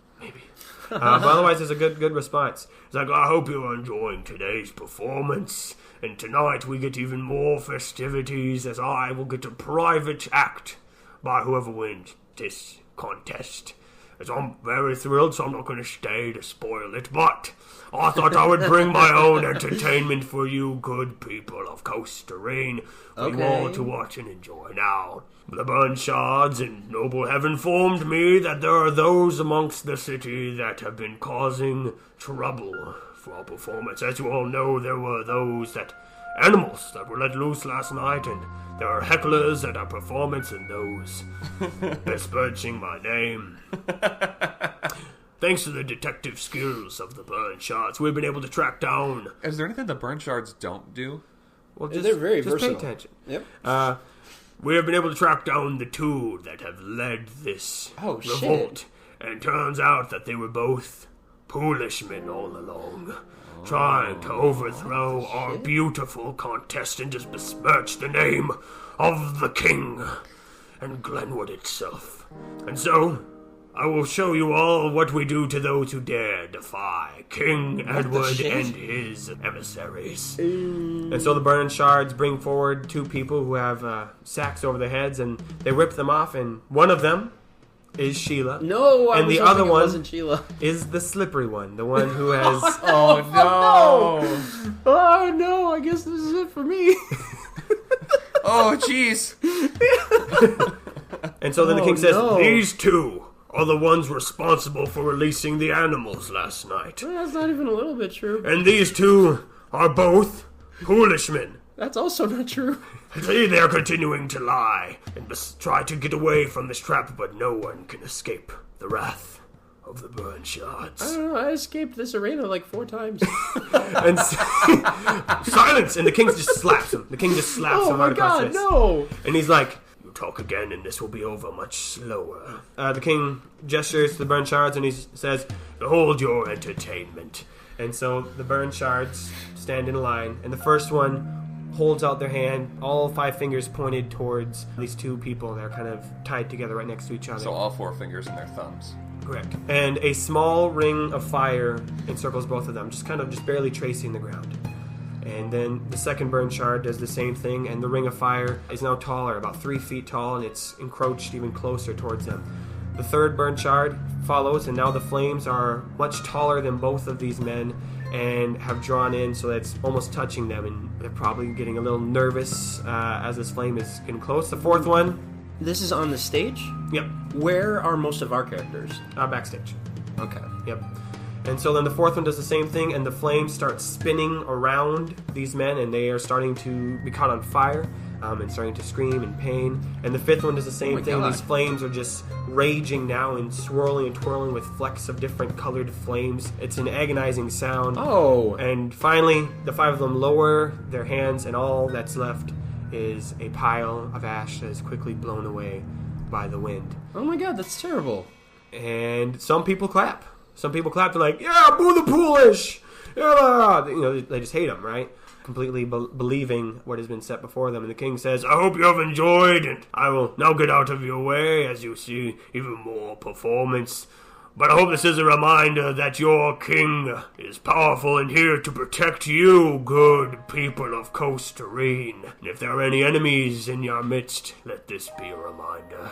Speaker 1: but otherwise, there's a good response. It's like, "I hope you're enjoying today's performance. And tonight we get even more festivities as I will get a private act by whoever wins this contest." As I'm very thrilled, so I'm not going to stay to spoil it. But I thought I would bring my own entertainment for you good people of Costa-Reen for you all to watch and enjoy now. The Burnshards and Noble have informed me that there are those amongst the city that have been causing trouble for our performance. As you all know, there were animals that were let loose last night, and there are hecklers at our performance and those besmirching my name. Thanks to the detective skills of the Burnshards, we've been able to track down.
Speaker 2: Is there anything the burn shards don't do?
Speaker 1: Well,
Speaker 4: They're very
Speaker 1: just pay
Speaker 4: versatile.
Speaker 1: attention.
Speaker 4: Yep.
Speaker 1: We have been able to track down the 2 that have led this
Speaker 4: Oh, shit.
Speaker 1: revolt. And turns out that they were both Polishmen all along, trying to overthrow our beautiful contest and just besmirch the name of the king and Glenwood itself. And so, I will show you all what we do to those who dare defy King Edward and his emissaries. And so the burning shards bring forward 2 people who have sacks over their heads, and they rip them off, and one of them is Sheila.
Speaker 4: No, I
Speaker 1: And
Speaker 4: was
Speaker 1: the
Speaker 4: hoping
Speaker 1: other
Speaker 4: it
Speaker 1: one-
Speaker 4: wasn't Sheila.
Speaker 1: Is the slippery one, the one who has...
Speaker 2: Oh no!
Speaker 4: Oh no, I guess this is it for me.
Speaker 2: Oh jeez!
Speaker 1: And so then the
Speaker 4: Oh,
Speaker 1: king says,
Speaker 4: no.
Speaker 1: These two are the ones responsible for releasing the animals last night.
Speaker 4: That's not even a little bit true.
Speaker 1: And these two are both Poolishmen.
Speaker 4: That's also not true.
Speaker 1: See, they are continuing to lie and try to get away from this trap, but no one can escape the wrath of the burn
Speaker 4: I
Speaker 1: shards.
Speaker 4: don't know, I escaped this arena like 4 times.
Speaker 1: And silence! And the king just slaps him. The king just slaps
Speaker 4: Oh
Speaker 1: him
Speaker 4: my
Speaker 1: right across
Speaker 4: god,
Speaker 1: the face.
Speaker 4: no!
Speaker 1: And he's like, you talk again and this will be over much slower. The king gestures to the burn shards and he says, hold your entertainment. And so the burn shards stand in a line, and the first one holds out their hand, all 5 fingers pointed towards these 2 people that are kind of tied together right next to each other.
Speaker 2: So all 4 fingers and their thumbs.
Speaker 1: Correct. And a small ring of fire encircles both of them, just barely tracing the ground. And then the second burn shard does the same thing, and the ring of fire is now taller, about 3 feet tall, and it's encroached even closer towards them. The third burn shard follows, and now the flames are much taller than both of these men and have drawn in so that it's almost touching them, and they're probably getting a little nervous as this flame is getting close. The fourth one,
Speaker 4: This is on the stage?
Speaker 1: yep,
Speaker 4: Where are most of our characters?
Speaker 1: backstage.
Speaker 4: Okay.
Speaker 1: Yep. And so then the fourth one does the same thing, and the flames start spinning around these men, and they are starting to be caught on fire and starting to scream in pain. And the fifth one does the same
Speaker 4: my
Speaker 1: thing.
Speaker 4: God.
Speaker 1: These flames are just raging now and swirling and twirling with flecks of different colored flames. It's an agonizing sound.
Speaker 4: Oh.
Speaker 1: And finally, the 5 of them lower their hands, and all that's left is a pile of ash that is quickly blown away by the wind.
Speaker 4: Oh my god, that's terrible.
Speaker 1: And some people clap. Some people clap. They're like, "Yeah, boo the Polish!" Yeah, you know, they just hate them, right? Completely believing what has been set before them. And the king says, "I hope you have enjoyed, and I will now get out of your way as you see even more performance. But I hope this is a reminder that your king is powerful and here to protect you, good people of Coast Terrain. And if there are any enemies in your midst, let this be a reminder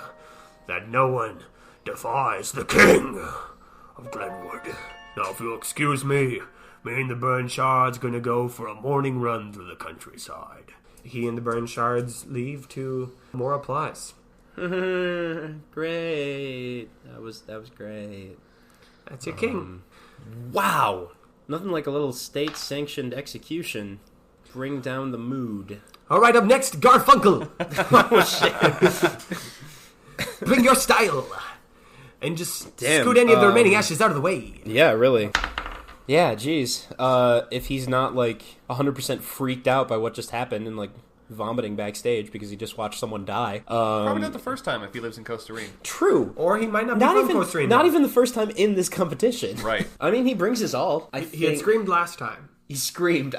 Speaker 1: that no one defies the king of Glenwood. Now, if you'll excuse me and the burn shards gonna go for a morning run through the countryside." He and the burn shards leave to more applause.
Speaker 4: Great. That was great.
Speaker 1: That's your king.
Speaker 4: Wow. Nothing like a little state-sanctioned execution. Bring down the mood.
Speaker 1: All right, up next, Garfunkel.
Speaker 4: Oh shit.
Speaker 1: Bring your style. And just
Speaker 4: Damn,
Speaker 1: scoot any of the remaining ashes out of the way.
Speaker 4: Yeah, really. Yeah, geez. If he's not like 100% freaked out by what just happened and like vomiting backstage because he just watched someone die.
Speaker 2: Probably not the first time if he lives in Costa Rica.
Speaker 4: True.
Speaker 1: Or he might not be
Speaker 4: Not
Speaker 1: from
Speaker 4: even
Speaker 1: Costa Rica.
Speaker 4: not even the first time in this competition.
Speaker 2: Right.
Speaker 4: I mean, he brings his all.
Speaker 1: He had screamed last time.
Speaker 4: He screamed.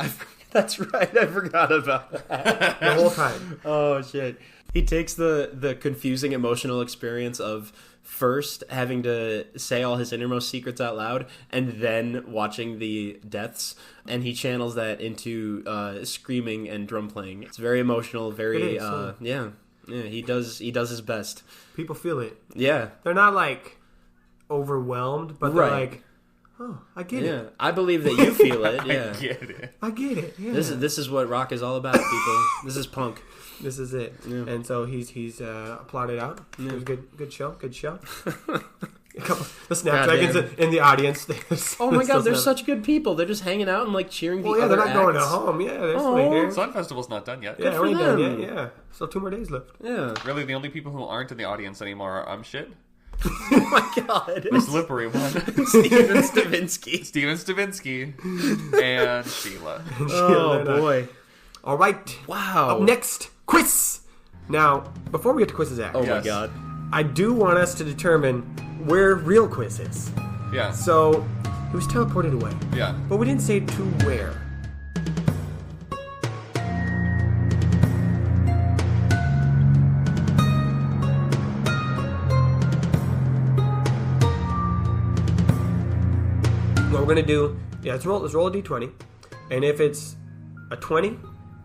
Speaker 4: That's right. I forgot about that.
Speaker 1: The whole time.
Speaker 4: Oh shit. He takes the confusing emotional experience of first having to say all his innermost secrets out loud and then watching the deaths, and he channels that into screaming and drum playing. It's very emotional, very
Speaker 1: It is,
Speaker 4: yeah. He does his best.
Speaker 1: People feel it.
Speaker 4: Yeah.
Speaker 1: They're not like overwhelmed, but they're
Speaker 4: Right.
Speaker 1: like, "Oh, I get
Speaker 4: Yeah.
Speaker 1: it.
Speaker 4: I believe that you feel it. Yeah.
Speaker 2: I get it.
Speaker 1: I get it." Yeah.
Speaker 4: This is what rock is all about, people. This is punk.
Speaker 1: This is it.
Speaker 4: Yeah.
Speaker 1: And so he's applauded out. It was a good show. A couple the Snapdragons
Speaker 4: damn.
Speaker 1: in the audience.
Speaker 4: Oh my god, they're such good people. They're just hanging out and like cheering the
Speaker 1: Well, yeah,
Speaker 4: other
Speaker 1: they're not going to
Speaker 4: acts.
Speaker 1: home. Yeah, they're
Speaker 4: Oh.
Speaker 1: still here.
Speaker 2: Sun Festival's not done yet.
Speaker 1: Yeah,
Speaker 4: for
Speaker 1: we ain't done
Speaker 4: them.
Speaker 1: yet. Yeah, still 2 more days left.
Speaker 4: Yeah.
Speaker 2: Really, the only people who aren't in the audience anymore are Shit,
Speaker 4: Oh my god.
Speaker 2: the slippery one,
Speaker 4: Steven Stavinsky.
Speaker 2: Steven Stavinsky, and Sheila.
Speaker 4: Oh
Speaker 1: They're not.
Speaker 4: boy.
Speaker 1: All right.
Speaker 4: Wow.
Speaker 1: Up next, Quis. Now, before we get to Quiz's act,
Speaker 4: Oh my
Speaker 2: Yes.
Speaker 4: god.
Speaker 1: I do want us to determine where real Quis is.
Speaker 2: Yeah,
Speaker 1: So, he was teleported away,
Speaker 2: yeah.
Speaker 1: but we didn't say to where. What we're gonna do, let's roll a d20, and if it's a 20,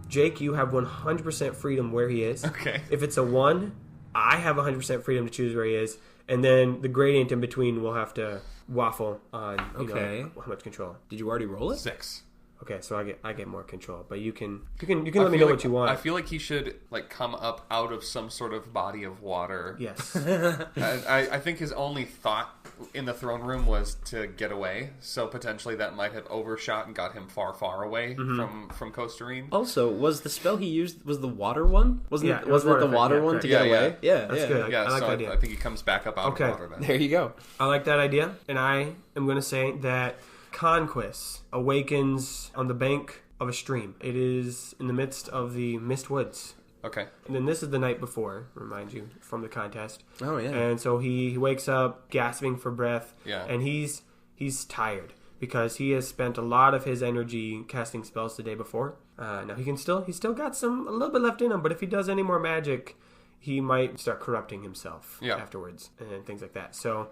Speaker 1: Jake, you have 100% freedom where he is.
Speaker 2: Okay.
Speaker 1: If it's a 1, I have 100% freedom to choose where he is, and then the gradient in between will have to waffle on how much control.
Speaker 4: Did you already roll it?
Speaker 2: 6.
Speaker 1: Okay, so I get more control, but you can let me know what you want.
Speaker 2: I feel like he should come up out of some sort of body of water.
Speaker 1: Yes.
Speaker 2: I think his only thought in the throne room was to get away, so potentially that might have overshot and got him far, far away from Costerine.
Speaker 4: Also, was the spell he used was the water one? Wasn't it the water one to get away? Yeah,
Speaker 1: that's good. I like that idea.
Speaker 2: I think he comes back up out of water then.
Speaker 4: There you go.
Speaker 1: I like that idea, and I am going to say that Quis awakens on the bank of a stream. It is in the midst of the Mist Woods.
Speaker 2: Okay.
Speaker 1: And then this is the night before, remind you, from the contest.
Speaker 4: Oh, yeah.
Speaker 1: And so he wakes up gasping for breath.
Speaker 2: Yeah.
Speaker 1: And he's tired because he has spent a lot of his energy casting spells the day before. Now he's still got a little bit left in him, but if he does any more magic, he might start corrupting himself afterwards and things like that. So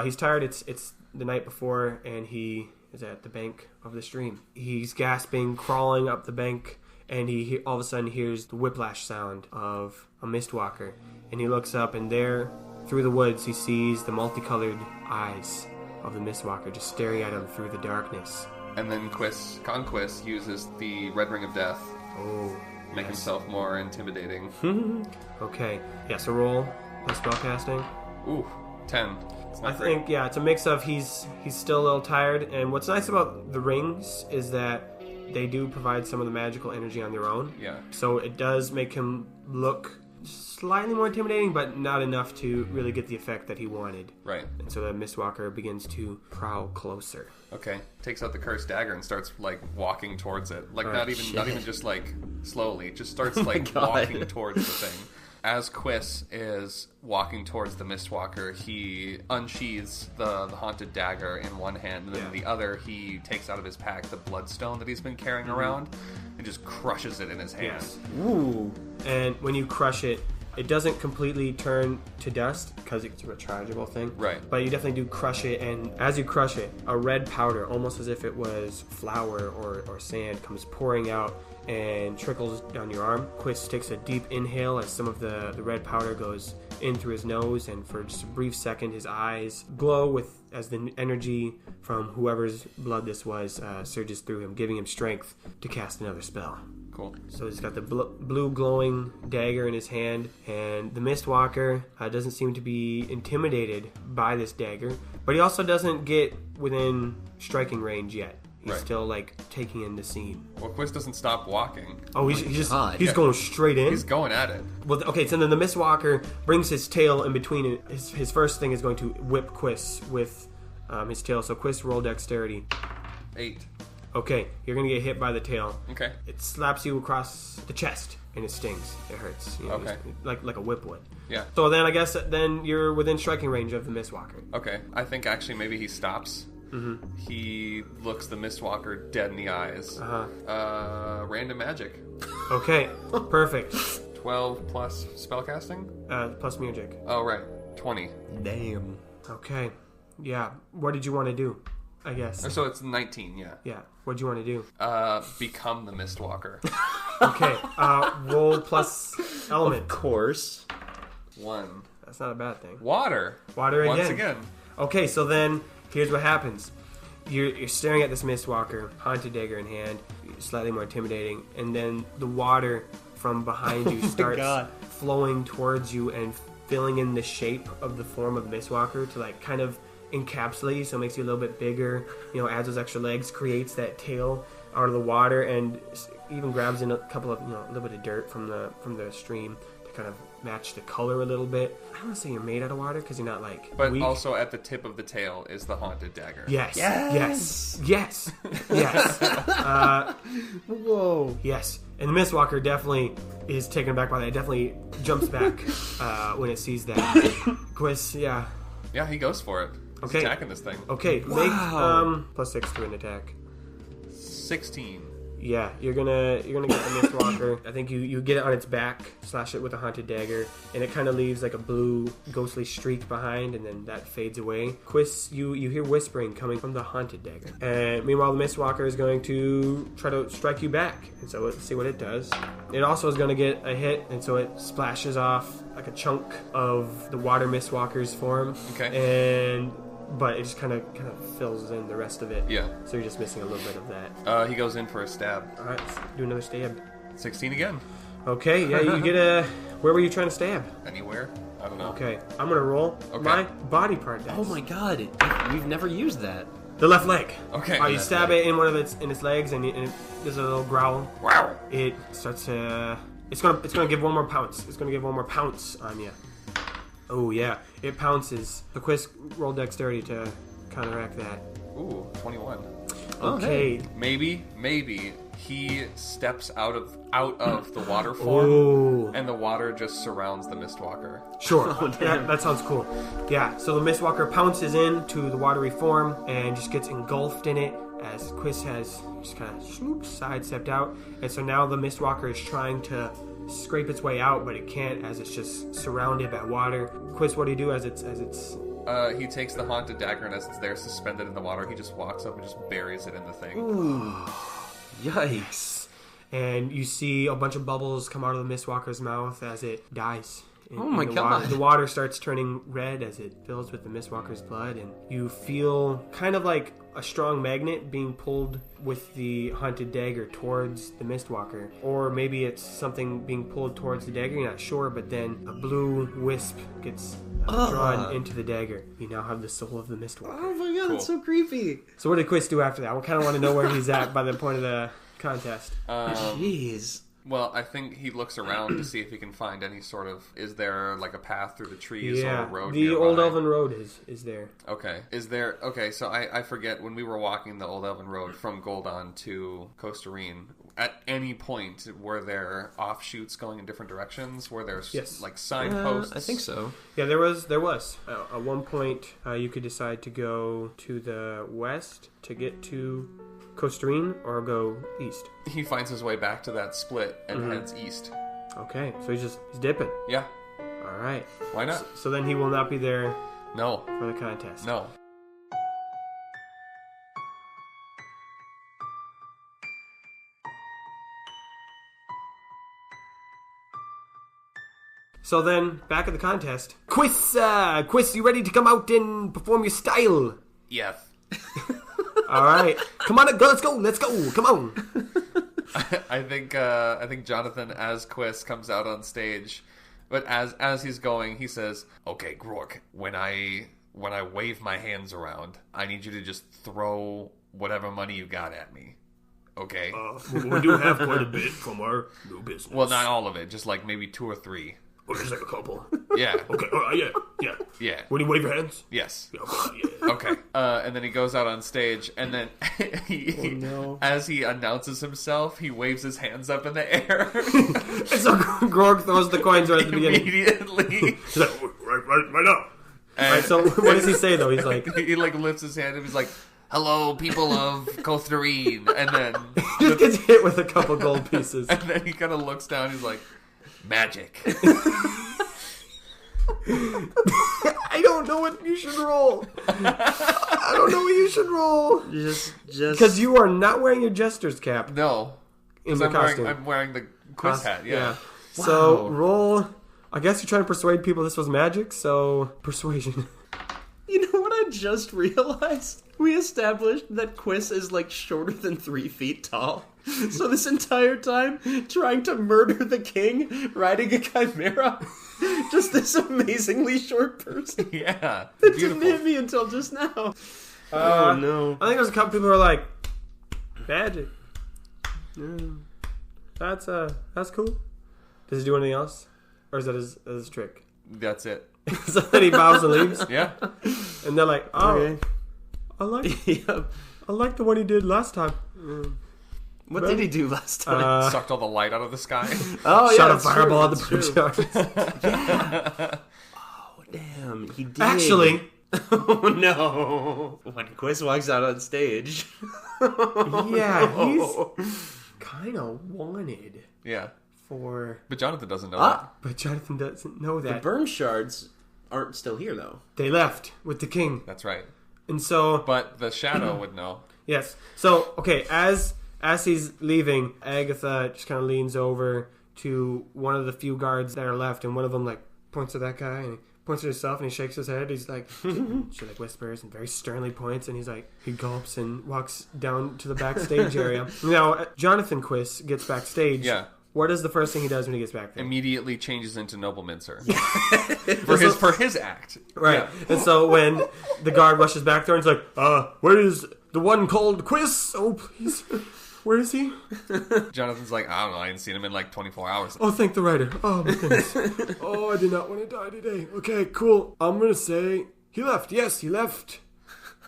Speaker 1: he's tired. It's the night before, and he is at the bank of the stream. He's gasping, crawling up the bank, and he all of a sudden hears the whiplash sound of a mistwalker. And he looks up, and there, through the woods, he sees the multicolored eyes of the mistwalker just staring at him through the darkness.
Speaker 2: And then Quis uses the Red Ring of Death.
Speaker 1: Oh,
Speaker 2: Make himself more intimidating.
Speaker 1: Okay. Yeah, so roll plus spellcasting.
Speaker 2: Ooh, 10.
Speaker 1: I think, it's a mix of he's still a little tired, and what's nice about the rings is that they do provide some of the magical energy on their own.
Speaker 2: Yeah.
Speaker 1: So it does make him look slightly more intimidating, but not enough to really get the effect that he wanted.
Speaker 2: Right.
Speaker 1: And so the Mistwalker begins to prowl closer.
Speaker 2: Okay. Takes out the cursed dagger and starts walking towards it. Not even just slowly. Just starts walking towards the thing. As Quis is walking towards the Mistwalker, he unsheathes the haunted dagger in one hand, and then in the other he takes out of his pack the bloodstone that he's been carrying around and just crushes it in his hand.
Speaker 1: Yes.
Speaker 4: Ooh.
Speaker 1: And when you crush it, it doesn't completely turn to dust because it's a rechargeable thing.
Speaker 2: Right.
Speaker 1: But you definitely do crush it, and as you crush it, a red powder, almost as if it was flour or sand, comes pouring out and trickles down your arm. Quis takes a deep inhale as some of the red powder goes in through his nose, and for just a brief second his eyes glow as the energy from whoever's blood this was surges through him, giving him strength to cast another spell.
Speaker 2: Cool.
Speaker 1: So he's got the blue glowing dagger in his hand, and the Mistwalker doesn't seem to be intimidated by this dagger, but he also doesn't get within striking range yet. He's still taking in the scene.
Speaker 2: Well, Quis doesn't stop walking.
Speaker 1: Oh, he's going straight in.
Speaker 2: He's going at it.
Speaker 1: Well, okay. So then the Mistwalker brings his tail in between. His first thing is going to whip Quis with his tail. So Quis, roll dexterity.
Speaker 2: 8.
Speaker 1: Okay, you're gonna get hit by the tail.
Speaker 2: Okay.
Speaker 1: It slaps you across the chest and it stings. It hurts.
Speaker 2: Okay.
Speaker 1: Like a whip would.
Speaker 2: Yeah.
Speaker 1: So then I guess you're within striking range of the Mistwalker.
Speaker 2: Okay. I think actually maybe he stops. Mm-hmm. He looks the Mistwalker dead in the eyes. Random magic.
Speaker 1: Okay. Perfect.
Speaker 2: 12 plus spellcasting?
Speaker 1: Plus magic.
Speaker 2: Oh, right. 20.
Speaker 4: Damn.
Speaker 1: Okay. Yeah. What did you want to do? I guess.
Speaker 2: So it's 19, yeah.
Speaker 1: Yeah. What do you want to do?
Speaker 2: Become the Mistwalker.
Speaker 1: Okay. Roll plus element.
Speaker 4: Of course.
Speaker 2: 1.
Speaker 1: That's not a bad thing.
Speaker 2: Water.
Speaker 1: Water again.
Speaker 2: Once again.
Speaker 1: Okay, so then here's what happens. You're staring at this Mistwalker, haunted dagger in hand, slightly more intimidating, and then the water from behind you starts flowing towards you and filling in the shape of the form of the Mistwalker to kind of encapsulate you, so it makes you a little bit bigger, adds those extra legs, creates that tail out of the water, and even grabs in a couple of, a little bit of dirt from the stream to kind of match the color a little bit. I don't want to say you're made out of water because you're not
Speaker 2: But
Speaker 1: weak.
Speaker 2: Also at the tip of the tail is the haunted dagger.
Speaker 1: Yes.
Speaker 4: Yes.
Speaker 1: Yes. Yes.
Speaker 4: Whoa.
Speaker 1: Yes. And the Mistwalker definitely is taken aback by that. It definitely jumps back when it sees that. Quis, yeah.
Speaker 2: Yeah, he goes for it. He's attacking this thing.
Speaker 1: Okay,
Speaker 4: Wow.
Speaker 1: make +6 to an attack.
Speaker 2: 16.
Speaker 1: Yeah, you're gonna get the Mistwalker. I think you get it on its back, slash it with a haunted dagger, and it kind of leaves like a blue ghostly streak behind, and then that fades away. Quis, you hear whispering coming from the haunted dagger, and meanwhile the Mistwalker is going to try to strike you back. And so let's see what it does. It also is going to get a hit, and so it splashes off like a chunk of the water Mistwalker's form.
Speaker 2: Okay.
Speaker 1: But it just kind of fills in the rest of it.
Speaker 2: Yeah.
Speaker 1: So you're just missing a little bit of that.
Speaker 2: He goes in for a stab.
Speaker 1: All right, let's do another stab.
Speaker 2: 16 again.
Speaker 1: Okay, yeah, you get a... Where were you trying to stab?
Speaker 2: Anywhere? I don't know.
Speaker 1: Okay, I'm going to roll my body part dice.
Speaker 4: Oh my god, we've never used that.
Speaker 1: The left leg.
Speaker 2: Okay.
Speaker 1: You stab it in one of its legs, and there's a little growl.
Speaker 2: Wow.
Speaker 1: It starts to... It's gonna give one more pounce. It's gonna give one more pounce on you. Oh yeah, it pounces. The Quis roll dexterity to counteract that.
Speaker 2: Ooh, 21.
Speaker 1: Okay.
Speaker 2: Maybe he steps out of the water form,
Speaker 1: Oh.
Speaker 2: and the water just surrounds the Mistwalker.
Speaker 1: Sure. That sounds cool. Yeah, so the Mistwalker pounces into the watery form and just gets engulfed in it as Quis has just kind of sidestepped out. And so now the Mistwalker is trying to scrape its way out, but it can't as it's just surrounded by water. Quis, what do you do as it's...
Speaker 2: He takes the haunted dagger, and as it's there suspended in the water, he just walks up and just buries it in the thing.
Speaker 1: Ooh. Yikes. And you see a bunch of bubbles come out of the Mistwalker's mouth as it dies.
Speaker 4: Oh my god.
Speaker 1: Water. The water starts turning red as it fills with the Mistwalker's blood, and you feel kind of like a strong magnet being pulled with the haunted dagger towards the Mistwalker. Or maybe it's something being pulled towards the dagger, you're not sure, but then a blue wisp gets drawn into the dagger. You now have the soul of the Mistwalker.
Speaker 4: Oh my god, that's so creepy.
Speaker 1: So what did Quis do after that? We kind of want to know where he's at by the point of the contest.
Speaker 4: Jeez.
Speaker 2: Well, I think he looks around to see if he can find any sort of... Is there like a path through the trees or a road
Speaker 1: the
Speaker 2: nearby?
Speaker 1: Old Elven Road is there.
Speaker 2: Okay. Is there... Okay, so I forget, when we were walking the Old Elven Road from Goldon to Costerine, at any point were there offshoots going in different directions? Were there like signposts?
Speaker 4: I think so.
Speaker 1: Yeah, there was. At one point, you could decide to go to the west to get to Costerine or go east.
Speaker 2: He finds his way back to that split and heads east.
Speaker 1: Okay, so he's dipping.
Speaker 2: Yeah.
Speaker 1: All right.
Speaker 2: Why not?
Speaker 1: So then he will not be there
Speaker 2: No.
Speaker 1: for the contest.
Speaker 2: No.
Speaker 1: So then, back at the contest, Quis, you ready to come out and perform your style?
Speaker 2: Yes.
Speaker 1: All right, come on, let's go, come on.
Speaker 2: I think Jonathan as Quis comes out on stage, but as he's going, he says, "Okay, Grork, when I wave my hands around, I need you to just throw whatever money you got at me. Okay?
Speaker 1: We do have quite a bit from our new business.
Speaker 2: Well, not all of it, just like maybe 2 or 3.
Speaker 1: Or just like a couple.
Speaker 2: Yeah.
Speaker 1: Okay, all right, yeah.
Speaker 2: Yeah.
Speaker 1: When you wave your hands?
Speaker 2: Yes.
Speaker 1: Yeah.
Speaker 2: Okay. And then he goes out on stage, and then as he announces himself, he waves his hands up in the air.
Speaker 1: And so Grog throws the coins right at the beginning.
Speaker 2: Immediately.
Speaker 1: He's like, right now. Alright, so what does he say though? He's like...
Speaker 2: He like lifts his hand and he's like, "Hello, people of Cothrine." And then...
Speaker 1: He just gets hit with a couple gold pieces.
Speaker 2: And then he kind of looks down, he's like, "Magic."
Speaker 1: I don't know what you should roll. I don't know what you should roll.
Speaker 4: Just
Speaker 1: Because you are not wearing your jester's cap.
Speaker 2: No.
Speaker 1: In the costume.
Speaker 2: I'm wearing the Quis hat, yeah.
Speaker 1: Wow. So roll... I guess you're trying to persuade people this was magic, so persuasion.
Speaker 4: You know what I just realized? We established that Quis is like shorter than 3 feet tall. So this entire time, trying to murder the king, riding a chimera, just this amazingly short person.
Speaker 2: Yeah.
Speaker 4: That didn't hit me until just now. Oh no.
Speaker 1: I think there's a couple people who are like, magic. That's cool. Does he do anything else? Or is that his trick?
Speaker 2: That's it.
Speaker 1: So then he bows and leaves.
Speaker 2: Yeah.
Speaker 1: And they're like, oh,
Speaker 4: Okay.
Speaker 1: I like the one he did last time.
Speaker 4: What did he do last time?
Speaker 2: Sucked all the light out of the sky.
Speaker 4: Oh yeah,
Speaker 1: Shot a
Speaker 4: that's
Speaker 1: fireball at
Speaker 4: true,
Speaker 1: the
Speaker 4: that's
Speaker 1: bridge.
Speaker 4: true. Yeah. Oh damn, he did.
Speaker 1: Actually,
Speaker 4: Oh no! When Quis walks out on stage.
Speaker 1: yeah, kind of wanted
Speaker 2: Yeah.
Speaker 1: for...
Speaker 2: But Jonathan doesn't know that.
Speaker 1: But Jonathan doesn't know
Speaker 4: The
Speaker 1: that.
Speaker 4: burn shards aren't still here, though.
Speaker 1: They left with the king.
Speaker 2: That's right.
Speaker 1: And so...
Speaker 2: But the shadow would know.
Speaker 1: Yes. So, okay, as he's leaving, Agatha just kind of leans over to one of the few guards that are left, and one of them, like, points at that guy, and he points at himself, and he shakes his head. He's like, she, like, whispers and very sternly points, and he's like, he gulps and walks down to the backstage area. Now, Jonathan Quis gets backstage.
Speaker 2: Yeah.
Speaker 1: What is the first thing he does when he gets back there?
Speaker 2: Immediately changes into Noble Mincer. for his act.
Speaker 1: Right.
Speaker 2: Yeah.
Speaker 1: And so when the guard rushes back there and he's like, where is the one called Quis? Oh, please. Where is he?
Speaker 2: Jonathan's like, I don't know, I hadn't seen him in like 24 hours.
Speaker 1: Oh, thank the writer. Oh, my goodness. Oh, I did not want to die today. Okay, cool. I'm going to say he left. Yes, he left.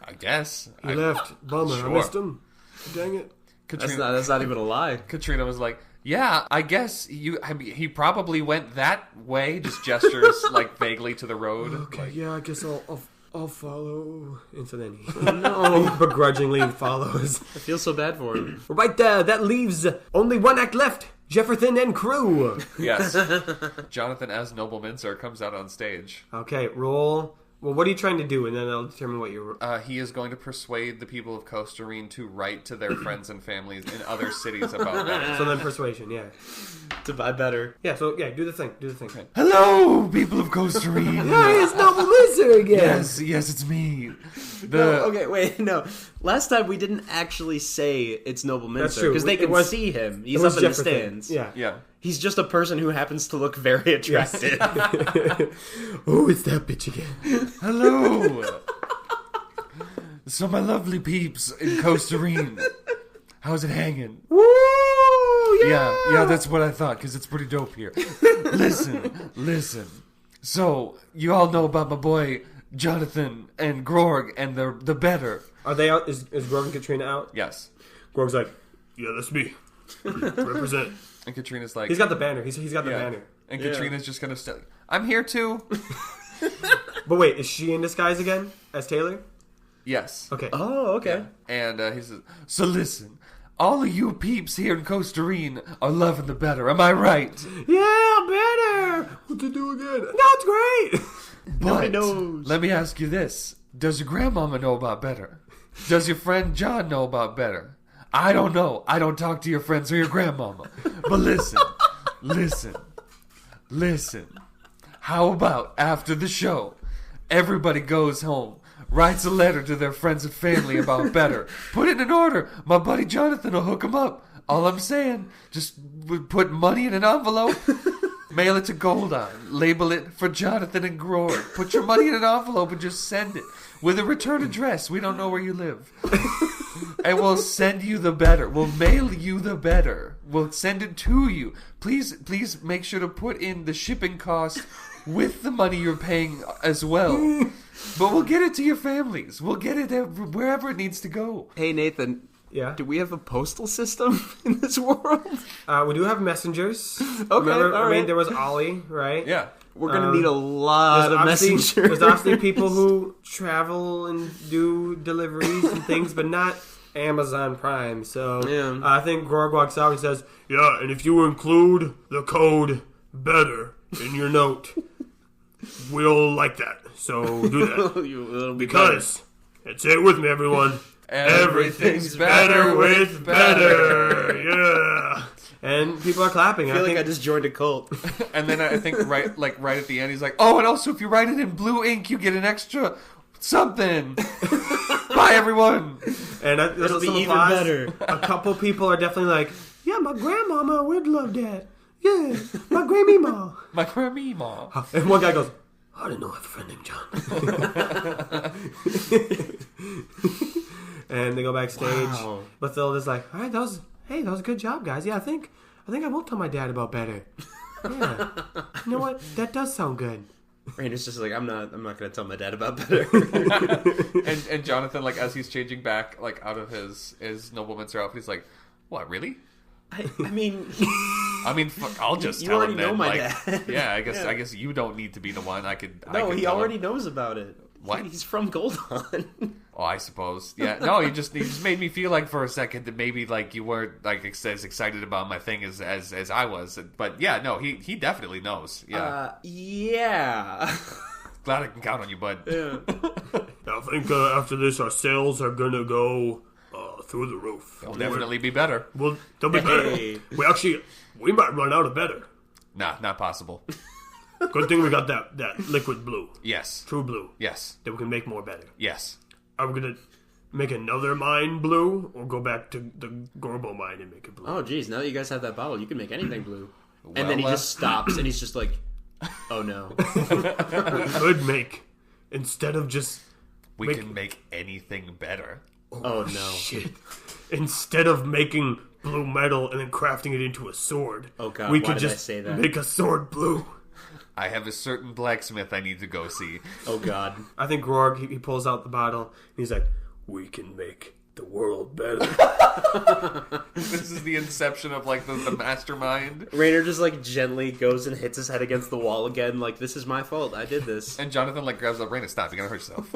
Speaker 2: I guess.
Speaker 1: He left. Bummer.
Speaker 2: Sure.
Speaker 1: I missed him. Dang it.
Speaker 4: That's not even a lie.
Speaker 2: Katrina was like, yeah, I guess he probably went that way, just gestures like vaguely to the road.
Speaker 1: Okay,
Speaker 2: like,
Speaker 1: yeah, I guess I'll follow. And so then he begrudgingly follows.
Speaker 4: I feel so bad for him.
Speaker 1: Right there, that leaves only one act left. Jefferson and crew.
Speaker 2: Yes. Jonathan as Noble Mincer comes out on stage.
Speaker 1: Okay, roll. Well, what are you trying to do? And then I'll determine what you...
Speaker 2: He is going to persuade the people of Costa Rica to write to their friends and families in other cities about that.
Speaker 1: So then persuasion, yeah.
Speaker 4: To buy better.
Speaker 1: Yeah, so yeah, do the thing. Okay.
Speaker 2: Hello, people of Costa Rica.
Speaker 1: Hey, it's Noble Mincer again.
Speaker 2: Yes, it's me.
Speaker 4: No. Last time we didn't actually say it's Noble
Speaker 1: That's
Speaker 4: Mincer
Speaker 1: true.
Speaker 4: because they
Speaker 1: It
Speaker 4: can
Speaker 1: was-
Speaker 4: see him.
Speaker 1: It
Speaker 4: He's
Speaker 1: was
Speaker 4: up in the
Speaker 1: Jefferson.
Speaker 4: stands.
Speaker 1: Yeah.
Speaker 2: Yeah.
Speaker 4: He's just a person who happens to look very attractive.
Speaker 1: Oh, it's that bitch again.
Speaker 2: Hello. So my lovely peeps in Costa Rica. How's it hanging?
Speaker 1: Woo!
Speaker 2: Yeah, that's what I thought, because it's pretty dope here. Listen. So, you all know about my boy Jonathan and Grog and the better.
Speaker 1: Are they out? Is Grog and Katrina out?
Speaker 2: Yes.
Speaker 1: Grog's like, yeah, that's me. Represent.
Speaker 2: And Katrina's like...
Speaker 1: He's got the banner. He's got the
Speaker 2: yeah.
Speaker 1: banner.
Speaker 2: And Katrina's just going to I'm here too.
Speaker 1: But wait, is she in disguise again as Taylor?
Speaker 2: Yes.
Speaker 1: Okay.
Speaker 4: Oh, okay.
Speaker 2: And he says, so listen, all of you peeps here in Costa Rica are loving the better. Am I right?
Speaker 1: Yeah, better. What to do again? No, it's great.
Speaker 2: But
Speaker 4: knows.
Speaker 2: let me ask you this. Does your grandmama know about better? Does your friend John know about better? I don't know. I don't talk to your friends or your grandmama. But listen. How about after the show, everybody goes home, writes a letter to their friends and family about better. Put it in order. My buddy Jonathan will hook them up. All I'm saying, just put money in an envelope, mail it to Goldon, label it for Jonathan and Grog. Put your money in an envelope and just send it with a return address. We don't know where you live. And we'll send you the better. We'll mail you the better. We'll send it to you. Please make sure to put in the shipping cost with the money you're paying as well. But we'll get it to your families. We'll get it wherever it needs to go.
Speaker 4: Hey, Nathan.
Speaker 1: Yeah.
Speaker 4: Do we have a postal system in this world?
Speaker 1: We do have messengers.
Speaker 4: Okay,
Speaker 1: Remember,
Speaker 4: all
Speaker 1: I mean,
Speaker 4: right.
Speaker 1: there was Ollie, right?
Speaker 2: Yeah.
Speaker 4: We're going to need a lot of messengers.
Speaker 1: There's obviously people who travel and do deliveries and things, but not Amazon Prime. So
Speaker 4: Yeah.
Speaker 1: I think Grog walks out and says, yeah, and if you include the code BETTER in your note, we'll like that. So do that.
Speaker 4: It'll be
Speaker 1: Because, and say it with me, everyone,
Speaker 2: Everything's better with better.
Speaker 1: Yeah. And people are clapping.
Speaker 4: I feel like I just joined a cult.
Speaker 2: And then I think right at the end, he's like, oh, and also if you write it in blue ink, you get an extra something. Bye, everyone.
Speaker 1: And there's
Speaker 4: It'll be
Speaker 1: some
Speaker 4: even
Speaker 1: applause.
Speaker 4: better.
Speaker 1: A couple people are definitely like, yeah, my grandmama would love that. Yeah, my grandmama.
Speaker 2: My grandma.
Speaker 1: And one guy goes, I didn't know I have a friend named John. And they go backstage.
Speaker 4: Wow.
Speaker 1: But they'll just like, all right, that was a good job, guys. Yeah, I think I will tell my dad about better. Yeah. You know what? That does sound good.
Speaker 4: Rainer's just like, I'm not going to tell my dad about better.
Speaker 2: and Jonathan, like, as he's changing back, like, out of his Noble Mincer outfit, he's like, what, really?
Speaker 4: I mean,
Speaker 2: fuck, I'll just
Speaker 4: You
Speaker 2: tell
Speaker 4: already
Speaker 2: him then.
Speaker 4: know my
Speaker 2: like,
Speaker 4: dad.
Speaker 2: Yeah, I guess you don't need to be the one. I could
Speaker 4: no, he
Speaker 2: tell
Speaker 4: already
Speaker 2: him.
Speaker 4: knows about it.
Speaker 2: What?
Speaker 4: He's from Goldon.
Speaker 2: Oh, I suppose. Yeah. No, you just made me feel like for a second that maybe like you weren't like as excited about my thing as I was. But yeah, no, he definitely knows. Yeah.
Speaker 4: Yeah.
Speaker 2: Glad I can count on you, bud.
Speaker 4: Yeah.
Speaker 1: I think after this, our sales are gonna go through the roof.
Speaker 2: It'll definitely be better.
Speaker 1: Well, they'll be better.
Speaker 4: Hey.
Speaker 1: We might run out of better.
Speaker 2: Nah, not possible.
Speaker 1: Good thing we got that liquid blue,
Speaker 2: Yes.
Speaker 1: true blue,
Speaker 2: Yes.
Speaker 1: that we can make more better.
Speaker 2: Yes.
Speaker 1: Are we gonna make another mine blue, or go back to the Gorbo mine and make it blue?
Speaker 4: Oh, geez, now that you guys have that bottle, you can make anything blue.
Speaker 2: Well,
Speaker 4: And then he just stops, and he's just like, oh no.
Speaker 1: We could make, instead of just
Speaker 2: We can make anything better.
Speaker 4: Oh no.
Speaker 1: shit, instead of making blue metal and then crafting it into a sword,
Speaker 4: Oh, God,
Speaker 1: we
Speaker 4: why
Speaker 1: could
Speaker 4: did I
Speaker 1: just
Speaker 4: say that?
Speaker 1: make a sword blue.
Speaker 2: I have a certain blacksmith I need to go see.
Speaker 4: Oh god.
Speaker 1: I think Grog, he pulls out the bottle, and he's like, we can make the world better.
Speaker 2: This is the inception of like the mastermind.
Speaker 4: Rainer just like gently goes and hits his head against the wall again, like, this is my fault, I did this.
Speaker 2: And Jonathan like grabs up Raina, stop, you're gonna hurt yourself.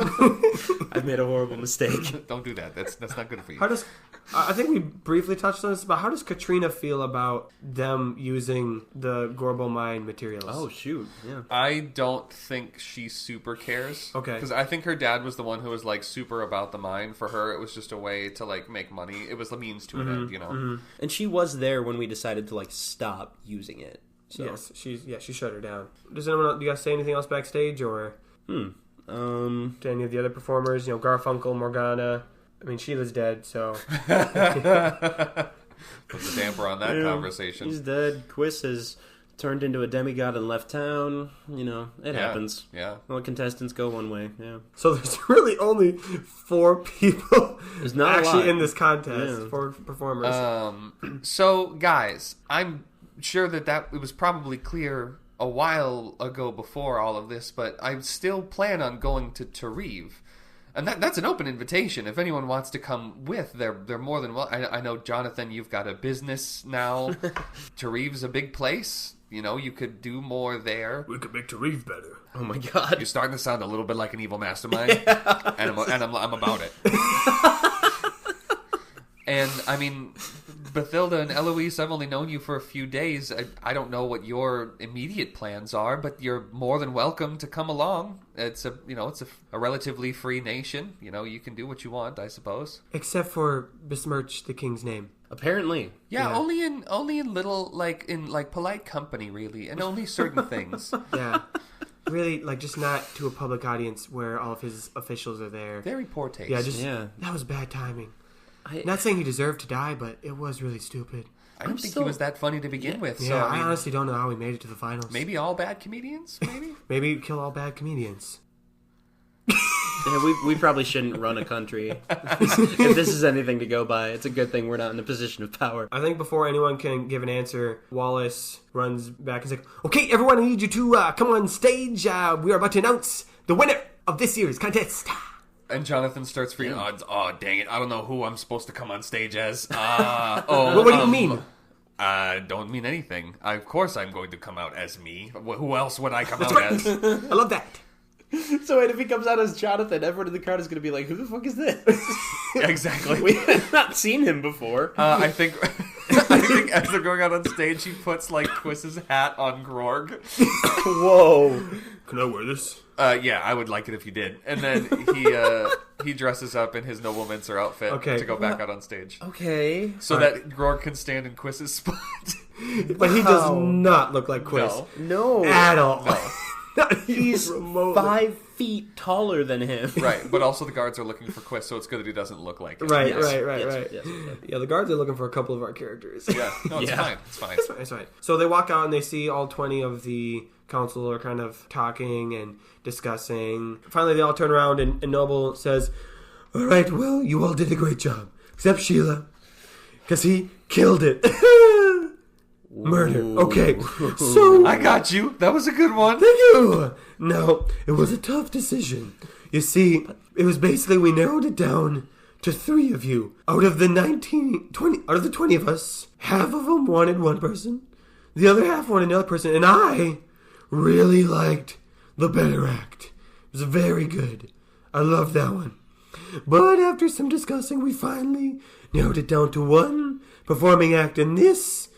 Speaker 4: I've made a horrible mistake.
Speaker 2: Don't do that. That's not good for you.
Speaker 1: How does... I think we briefly touched on this, but how does Katrina feel about them using the Gorbo mine materials?
Speaker 4: Oh shoot, yeah.
Speaker 2: I don't think she super cares.
Speaker 1: Okay.
Speaker 2: Because I think her dad was the one who was like super about the mine. For her, it was just a way to like make money. It was a means to an end, you know.
Speaker 4: And she was there when we decided to like stop using it. So
Speaker 1: Yes, she shut her down. Does anyone else, do you guys say anything else backstage, or to any of the other performers? You know, Garfunkel, Morgana. I mean, Sheila's dead, so
Speaker 2: Put the damper on that conversation.
Speaker 4: he's dead. Quis has turned into a demigod and left town. You know, it happens.
Speaker 2: Yeah.
Speaker 4: Well, contestants go one way, yeah.
Speaker 1: so there's really only 4 people
Speaker 4: There's not a
Speaker 1: actually
Speaker 4: lot.
Speaker 1: in this contest.
Speaker 4: Yeah.
Speaker 1: 4 performers.
Speaker 2: So, guys, I'm sure that it was probably clear a while ago before all of this, but I still plan on going to Tariv. And that's an open invitation. If anyone wants to come with, they're more than well. I know, Jonathan, you've got a business now. Tariv's a big place. You know, you could do more there.
Speaker 1: We could make Tariv better.
Speaker 4: Oh my god.
Speaker 2: You're starting to sound a little bit like an evil mastermind, and I'm about it. And I mean, Bathilda and Eloise, I've only known you for a few days. I don't know what your immediate plans are, but you're more than welcome to come along. It's a relatively free nation. You know, you can do what you want, I suppose.
Speaker 1: Except for besmirch the king's name.
Speaker 4: Apparently.
Speaker 2: Yeah,
Speaker 1: Yeah.
Speaker 2: only in little in polite company, really, and only certain things.
Speaker 1: Yeah. Really, like, just not to a public audience where all of his officials are there.
Speaker 2: Very poor taste.
Speaker 4: Yeah.
Speaker 1: That was bad timing.
Speaker 4: I-
Speaker 1: Not saying he deserved to die, but it was really stupid.
Speaker 2: I don't think
Speaker 4: still-
Speaker 2: he was that funny to begin with.
Speaker 1: Yeah,
Speaker 2: So
Speaker 1: I
Speaker 2: I mean,
Speaker 1: honestly don't know how he made it to the finals.
Speaker 2: maybe all bad comedians. Maybe.
Speaker 1: Maybe kill all bad comedians.
Speaker 4: Yeah, we probably shouldn't run a country. If this is anything to go by, it's a good thing we're not in a position of power.
Speaker 1: I think before anyone can give an answer, Wallace runs back and is like, okay, everyone, I need you to come on stage. We are about to announce the winner of this year's contest.
Speaker 2: And Jonathan starts freaking. Oh, dang it! I don't know who I'm supposed to come on stage as.
Speaker 1: What do you mean?
Speaker 2: I don't mean anything. Of course, I'm going to come out as me. Who else would I come out as?
Speaker 1: I love that.
Speaker 4: So wait, if he comes out as Jonathan, everyone in the crowd is going to be like, who the fuck is this?
Speaker 2: Exactly.
Speaker 4: We have not seen him before.
Speaker 2: I think as they're going out on stage, he puts like Quis's hat on Grog.
Speaker 4: Whoa.
Speaker 1: Can I wear this?
Speaker 2: Yeah, I would like it if you did. And then he dresses up in his Noble Mincer outfit
Speaker 1: Okay.
Speaker 2: to go back out on stage,
Speaker 4: Okay.
Speaker 2: so that Grog can stand in Quis's spot.
Speaker 1: But he does not look like Quis.
Speaker 4: No.
Speaker 1: At all. Not even
Speaker 4: He's
Speaker 1: remotely.
Speaker 4: 5 feet taller than him.
Speaker 2: Right, but also the guards are looking for Quis, so it's good that he doesn't look like him.
Speaker 1: Right,
Speaker 4: Yes,
Speaker 1: right.
Speaker 4: yes.
Speaker 1: Yeah, the guards are looking for a couple of our characters.
Speaker 2: Yeah, no, it's
Speaker 4: Yeah.
Speaker 2: fine. It's fine.
Speaker 1: It's fine. So they walk out and they see all 20 of the council are kind of talking and discussing. Finally, they all turn around and Noble says, all right, well, you all did a great job. Except Sheila. Because he killed it. Murder. Okay. So,
Speaker 2: I got you. That was a good one.
Speaker 1: thank you. No, it was a tough decision. You see, it was basically, we narrowed it down to 3 of you. Out of the 20 of us, half of them wanted one person. The other half wanted another person. And I really liked the better act. It was very good. I loved that one. But after some discussing, we finally narrowed it down to one performing act. And this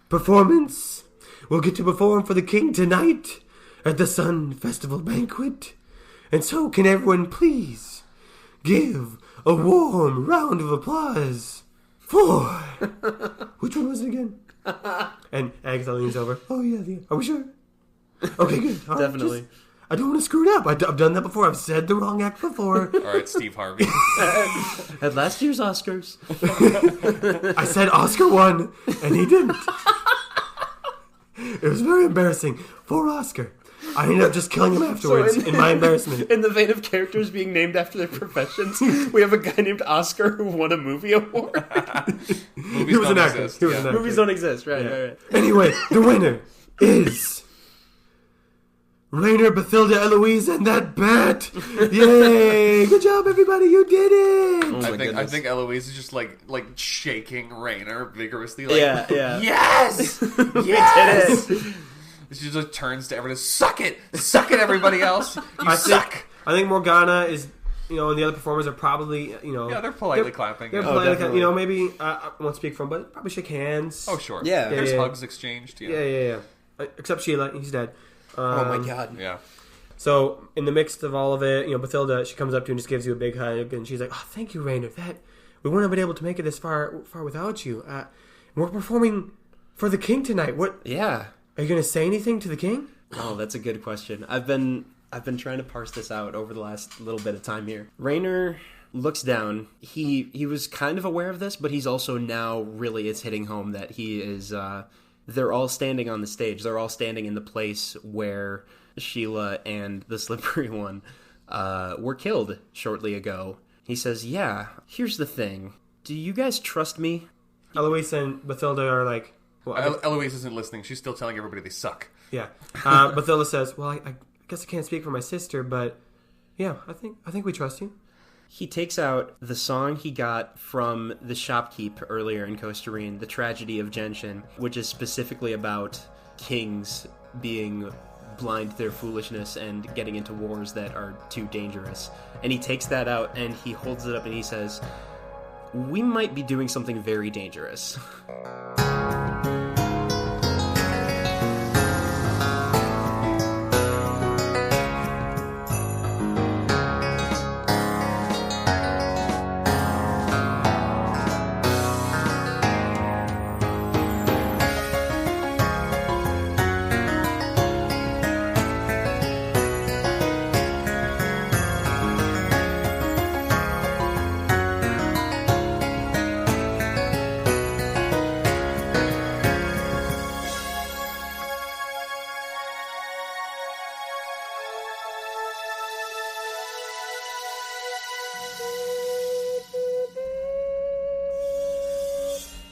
Speaker 1: performance will get to perform for the king tonight at the Sun Festival Banquet. And so can everyone please give a warm round of applause for... Which one was it again? And Agatha leans over. Oh, yeah. Are we sure? Okay, good. All right,
Speaker 4: Definitely.
Speaker 1: I don't want to screw it up. I've done that before. I've said the wrong act before.
Speaker 2: All right, Steve Harvey.
Speaker 4: At last year's Oscars.
Speaker 1: I said Oscar won, and he didn't. It was very embarrassing for Oscar. I ended up just killing him afterwards in my embarrassment.
Speaker 4: In the vein of characters being named after their professions, we have a guy named Oscar who won a movie award.
Speaker 2: Movies
Speaker 1: He was an
Speaker 2: don't
Speaker 1: actor.
Speaker 2: exist.
Speaker 1: He was
Speaker 2: Yeah.
Speaker 1: an actor.
Speaker 4: Movies don't exist, right.
Speaker 1: Anyway, the winner is Rainer, Bathilda, Eloise, and that bat. Yay! Good job, everybody. You did it.
Speaker 4: Oh my
Speaker 2: I
Speaker 4: goodness.
Speaker 2: think Eloise is just like shaking Rainer vigorously. Like,
Speaker 4: Yeah.
Speaker 2: Yes, yes. She just turns to everyone. Suck it, everybody else. You suck.
Speaker 1: I think Morgana is, and the other performers are probably,
Speaker 2: Yeah, they're politely clapping.
Speaker 1: They're
Speaker 2: Yeah.
Speaker 1: politely,
Speaker 4: definitely.
Speaker 1: maybe I won't speak for them, but probably shake hands.
Speaker 2: Oh, sure.
Speaker 4: Yeah.
Speaker 2: There's
Speaker 1: Yeah.
Speaker 2: hugs exchanged. Yeah.
Speaker 1: Yeah. Except Sheila, he's dead.
Speaker 4: Oh my god.
Speaker 2: Yeah.
Speaker 1: So in the midst of all of it, Bathilda, she comes up to you and just gives you a big hug, and she's like, "Oh, thank you, Rainer. That we wouldn't have been able to make it this far without you. We're performing for the king tonight. What
Speaker 4: Yeah.
Speaker 1: are you going to say anything to the king?"
Speaker 4: Oh, that's a good question. I've been trying to parse this out over the last little bit of time here. Rainer looks down. He was kind of aware of this, but he's also now really it's hitting home that he is they're all standing on the stage. They're all standing in the place where Sheila and the Slippery One were killed shortly ago. He says, "Yeah, here's the thing. Do you guys trust me?"
Speaker 1: Eloise and Bathilda are like, well,
Speaker 2: Eloise isn't listening. She's still telling everybody they suck.
Speaker 1: yeah. Bathilda says, "Well, I guess I can't speak for my sister, but yeah, I think we trust you."
Speaker 4: He takes out the song he got from the shopkeep earlier in Costa Rica, The Tragedy of Genshin, which is specifically about kings being blind to their foolishness and getting into wars that are too dangerous. And he takes that out and he holds it up and he says, "We might be doing something very dangerous."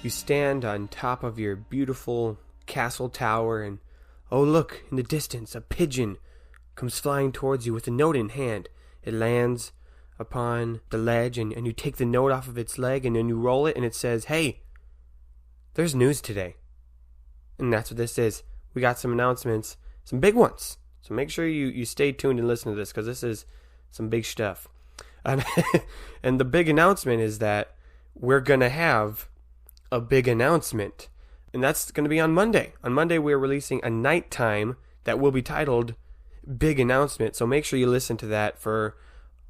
Speaker 1: You stand on top of your beautiful castle tower, and oh look, in the distance, a pigeon comes flying towards you with a note in hand. It lands upon the ledge, and you take the note off of its leg, and then you roll it, and it says, "Hey, there's news today." And that's what this is. We got some announcements, some big ones. So make sure you stay tuned and listen to this, because this is some big stuff. And the big announcement is that we're going to have a big announcement, and that's going to be on Monday. On Monday, we're releasing a nighttime that will be titled Big Announcement, so make sure you listen to that for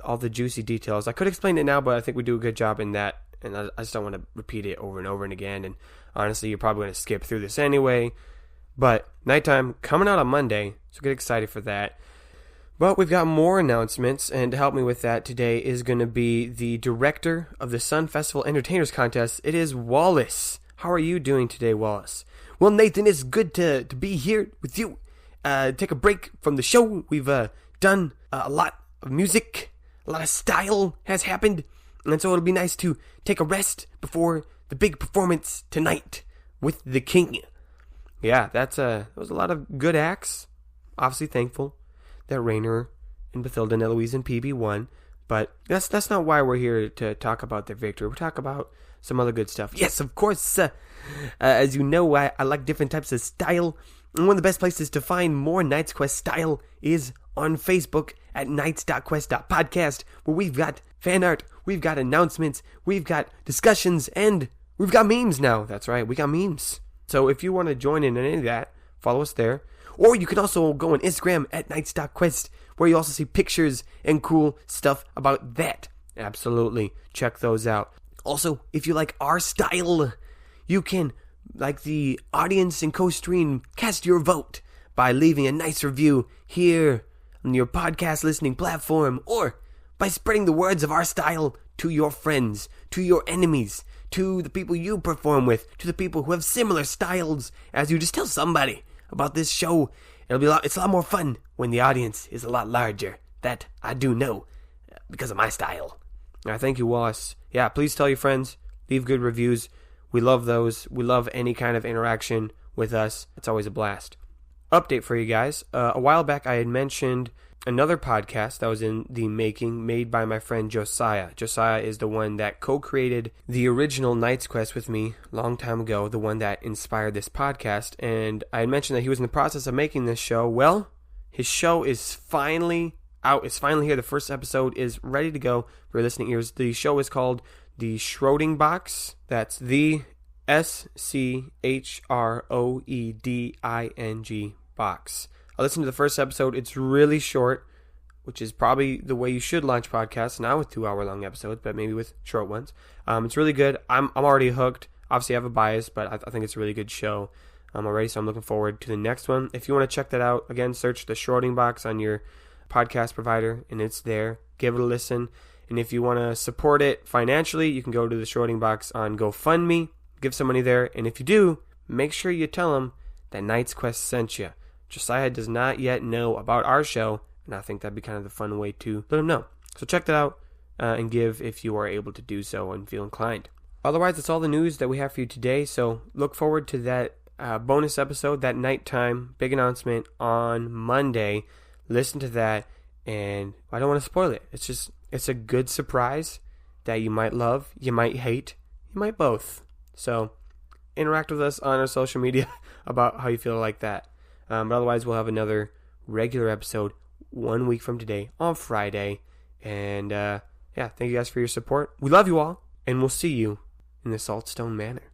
Speaker 1: all the juicy details. I could explain it now, but I think we do a good job in that, and I just don't want to repeat it over and over and again, and honestly, you're probably going to skip through this anyway. But nighttime coming out on Monday, so get excited for that. But we've got more announcements, and to help me with that today is going to be the director of the Sun Festival Entertainers Contest. It is Wallace. How are you doing today, Wallace? Well, Nathan, it's good to be here with you. Take a break from the show. We've done a lot of music, a lot of style has happened, and so it'll be nice to take a rest before the big performance tonight with the king. Yeah, that was a lot of good acts. Obviously thankful that Rainer and Bathilda and Eloise and PB won, but that's not why we're here to talk about their victory. We'll talk about some other good stuff. Yes, of course, as you know, I like different types of style, and one of the best places to find more Knight's Quest style is on Facebook at nights.quest.podcast, where we've got fan art, we've got announcements, we've got discussions, and we've got memes now. That's right, we got memes. So if you want to join in any of that, follow us there. Or you can also go on Instagram at nights.quest, where you also see pictures and cool stuff about that. Absolutely. Check those out. Also, if you like our style, you can, like the audience and co-stream, cast your vote by leaving a nice review here on your podcast listening platform, or by spreading the words of our style to your friends, to your enemies, to the people you perform with, to the people who have similar styles as you. Just tell somebody about this show. It's a lot more fun when the audience is a lot larger. That I do know because of my style. Thank you, Wallace. Yeah, please tell your friends. Leave good reviews. We love those. We love any kind of interaction with us. It's always a blast. Update for you guys. A while back I had mentioned another podcast that was in the making, made by my friend Josiah. Josiah is the one that co-created the original Night's Quest with me a long time ago, the one that inspired this podcast. And I had mentioned that he was in the process of making this show. Well, his show is finally out. It's finally here. The first episode is ready to go for your listening ears. The show is called The Schroding Box. That's the SCHROEDING box. I listened to the first episode. It's really short, which is probably the way you should launch podcasts, not with 2-hour-long episodes, but maybe with short ones. It's really good. I'm already hooked. Obviously, I have a bias, but I think it's a really good show already, so I'm looking forward to the next one. If you want to check that out, again, search The Schroding Box on your podcast provider, and it's there. Give it a listen. And if you want to support it financially, you can go to The Schroding Box on GoFundMe. Give some money there. And if you do, make sure you tell them that Night's Quest sent you. Josiah does not yet know about our show, and I think that'd be kind of the fun way to let him know. So check that out and give if you are able to do so and feel inclined. Otherwise, that's all the news that we have for you today. So look forward to that bonus episode, that nighttime big announcement on Monday. Listen to that, and I don't want to spoil it. It's a good surprise that you might love, you might hate, you might both. So interact with us on our social media about how you feel like that. But otherwise, we'll have another regular episode 1 week from today on Friday. And thank you guys for your support. We love you all, and we'll see you in the Saltstone Manor.